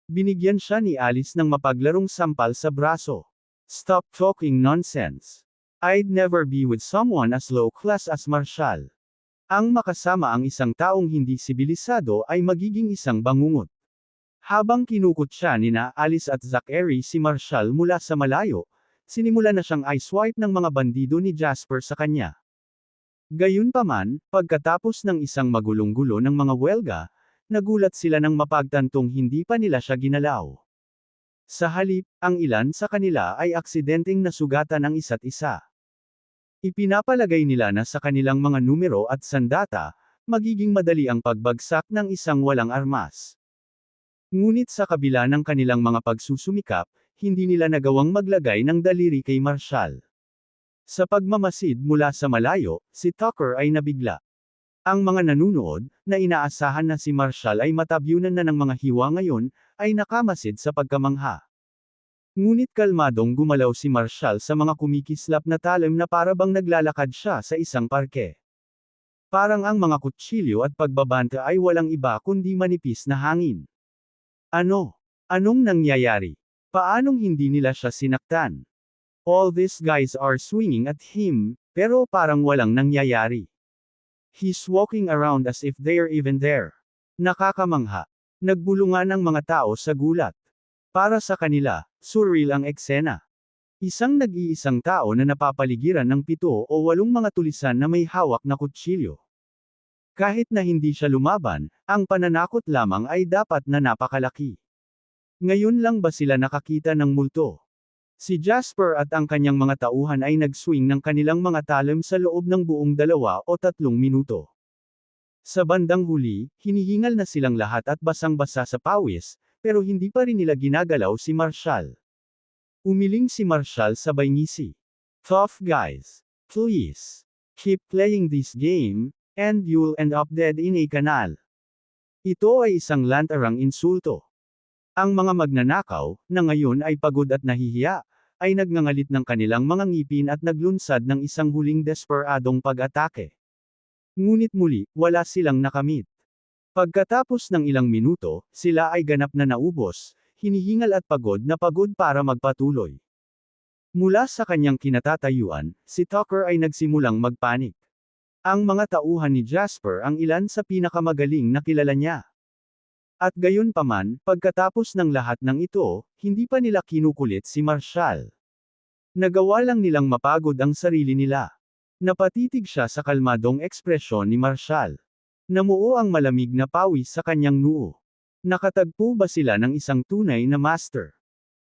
Binigyan siya ni Alice ng mapaglarong sampal sa braso. Stop talking nonsense. I'd never be with someone as low class as Marshall. Ang makasama ang isang taong hindi sibilisado ay magiging isang bangungot. Habang kinukot siya nina Alice at Zachary si Marshall mula sa malayo, sinimula na siyang i-swipe ng mga bandido ni Jasper sa kanya. Gayunpaman, pagkatapos ng isang magulong-gulo ng mga welga, nagulat sila nang mapagtantong hindi pa nila siya ginalaw. Sa halip, ang ilan sa kanila ay aksidenteng nasugatan ang isa't isa. Ipinapalagay nila na sa kanilang mga numero at sandata, magiging madali ang pagbagsak ng isang walang armas. Ngunit sa kabila ng kanilang mga pagsusumikap, hindi nila nagawang maglagay ng daliri kay Marshall. Sa pagmamasid mula sa malayo, si Tucker ay nabigla. Ang mga nanunood, na inaasahan na si Marshall ay matabyunan na ng mga hiwa ngayon, ay nakamasid sa pagkamangha. Ngunit kalmadong gumalaw si Marshall sa mga kumikislap na talim na parabang naglalakad siya sa isang parke. Parang ang mga kutsilyo at pagbabanta ay walang iba kundi manipis na hangin. Ano? Anong nangyayari? Paanong hindi nila siya sinaktan? All these guys are swinging at him, pero parang walang nangyayari. He's walking around as if they're even there. Nakakamangha. Nagbulungan ang mga tao sa gulat. Para sa kanila, surreal ang eksena. Isang nag-iisang tao na napapaligiran ng 7 o 8 mga tulisan na may hawak na kutsilyo. Kahit na hindi siya lumaban, ang pananakot lamang ay dapat na napakalaki. Ngayon lang ba sila nakakita ng multo? Si Jasper at ang kanyang mga tauhan ay nag-swing ng kanilang mga talim sa loob ng buong 2 o 3 minuto. Sa bandang huli, hinihingal na silang lahat at basang-basa sa pawis, pero hindi pa rin nila ginagalaw si Marshall. Umiling si Marshall sabay ngisi. Tough guys. Please. Keep playing this game, and you'll end up dead in a canal. Ito ay isang lantarang insulto. Ang mga magnanakaw, na ngayon ay pagod at nahihiya, ay nagngangalit ng kanilang mga ngipin at naglunsad ng isang huling desperadong pag-atake. Ngunit muli, wala silang nakamit. Pagkatapos ng ilang minuto, sila ay ganap na naubos, hinihingal at pagod para magpatuloy. Mula sa kanyang kinatatayuan, si Tucker ay nagsimulang magpanik. Ang mga tauhan ni Jasper ang ilan sa pinakamagaling na kilala niya. At gayon paman, pagkatapos ng lahat ng ito, hindi pa nila kinukulit si Marshall. Nagawa lang nilang mapagod ang sarili nila. Napatitig siya sa kalmadong ekspresyon ni Marshall. Namuo ang malamig na pawis sa kanyang noo. Nakatagpo ba sila ng isang tunay na master?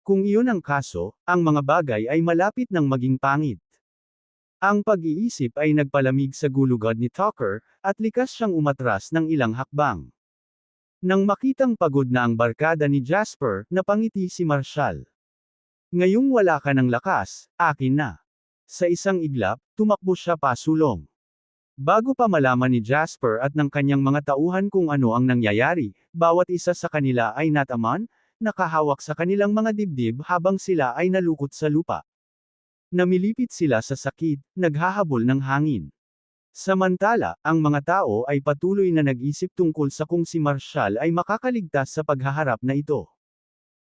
Kung iyon ang kaso, ang mga bagay ay malapit ng maging pangit. Ang pag-iisip ay nagpalamig sa gulugod ni Tucker, at likas siyang umatras ng ilang hakbang. Nang makitang pagod na ang barkada ni Jasper, napangiti si Marshall. Ngayong wala ka ng lakas, akin na. Sa isang iglap, tumakbo siya pasulong. Bago pa malaman ni Jasper at ng kanyang mga tauhan kung ano ang nangyayari, bawat isa sa kanila ay nataman, nakahawak sa kanilang mga dibdib habang sila ay nalukot sa lupa. Namilipit sila sa sakit, naghahabol ng hangin. Samantala, ang mga tao ay patuloy na nag-isip tungkol sa kung si Marshall ay makakaligtas sa paghaharap na ito.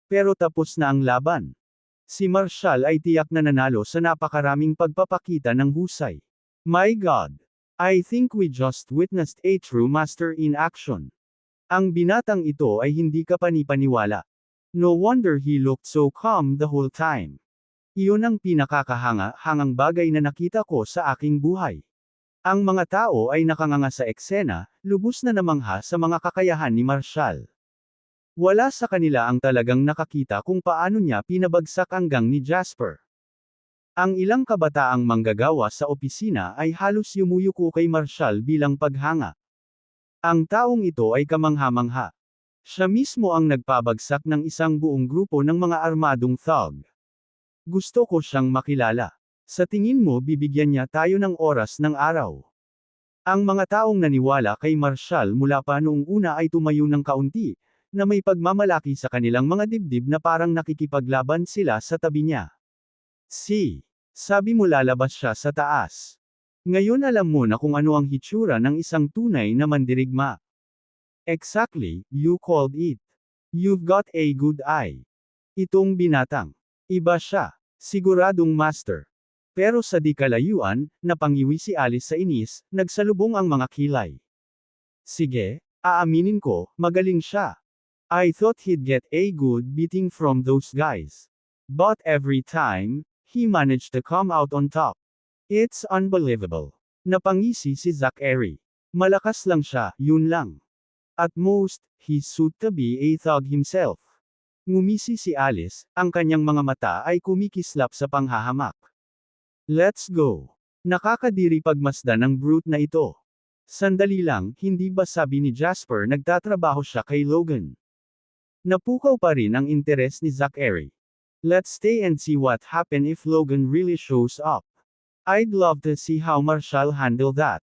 Pero tapos na ang laban. Si Marshall ay tiyak na nanalo sa napakaraming pagpapakita ng husay. My God! I think we just witnessed a true master in action. Ang binatang ito ay hindi kapanipaniwala. No wonder he looked so calm the whole time. Iyon ang pinakakahanga-hangang bagay na nakita ko sa aking buhay. Ang mga tao ay nakanganga sa eksena, lubos na namangha sa mga kakayahan ni Marshall. Wala sa kanila ang talagang nakakita kung paano niya pinabagsak ang gang ni Jasper. Ang ilang kabataang manggagawa sa opisina ay halos yumuyuko kay Marshall bilang paghanga. Ang taong ito ay kamangha-mangha. Siya mismo ang nagpabagsak ng isang buong grupo ng mga armadong thug. Gusto ko siyang makilala. Sa tingin mo bibigyan niya tayo ng oras ng araw? Ang mga taong naniwala kay Marshall mula pa noong una ay tumayo ng kaunti, na may pagmamalaki sa kanilang mga dibdib na parang nakikipaglaban sila sa tabi niya. Sabi mo lalabas siya sa taas. Ngayon alam mo na kung ano ang hitsura ng isang tunay na mandirigma. Exactly, you called it. You've got a good eye. Itong binatang. Iba siya. Siguradong master. Pero sa di kalayuan, napangiwi si Alice sa inis, nagsalubong ang mga kilay. Sige, aaminin ko, magaling siya. I thought he'd get a good beating from those guys. But every time, he managed to come out on top. It's unbelievable. Napangisi si Zachary. Malakas lang siya, yun lang. At most, he's suit to be a thug himself. Ngumisi si Alice, ang kanyang mga mata ay kumikislap sa panghahamak. Let's go. Nakakadiri pagmasdan ng brute na ito. Sandali lang, hindi ba sabi ni Jasper nagtatrabaho siya kay Logan? Napukaw pa rin ang interes ni Zachary. Let's stay and see what happen if Logan really shows up. I'd love to see how Marshall handle that.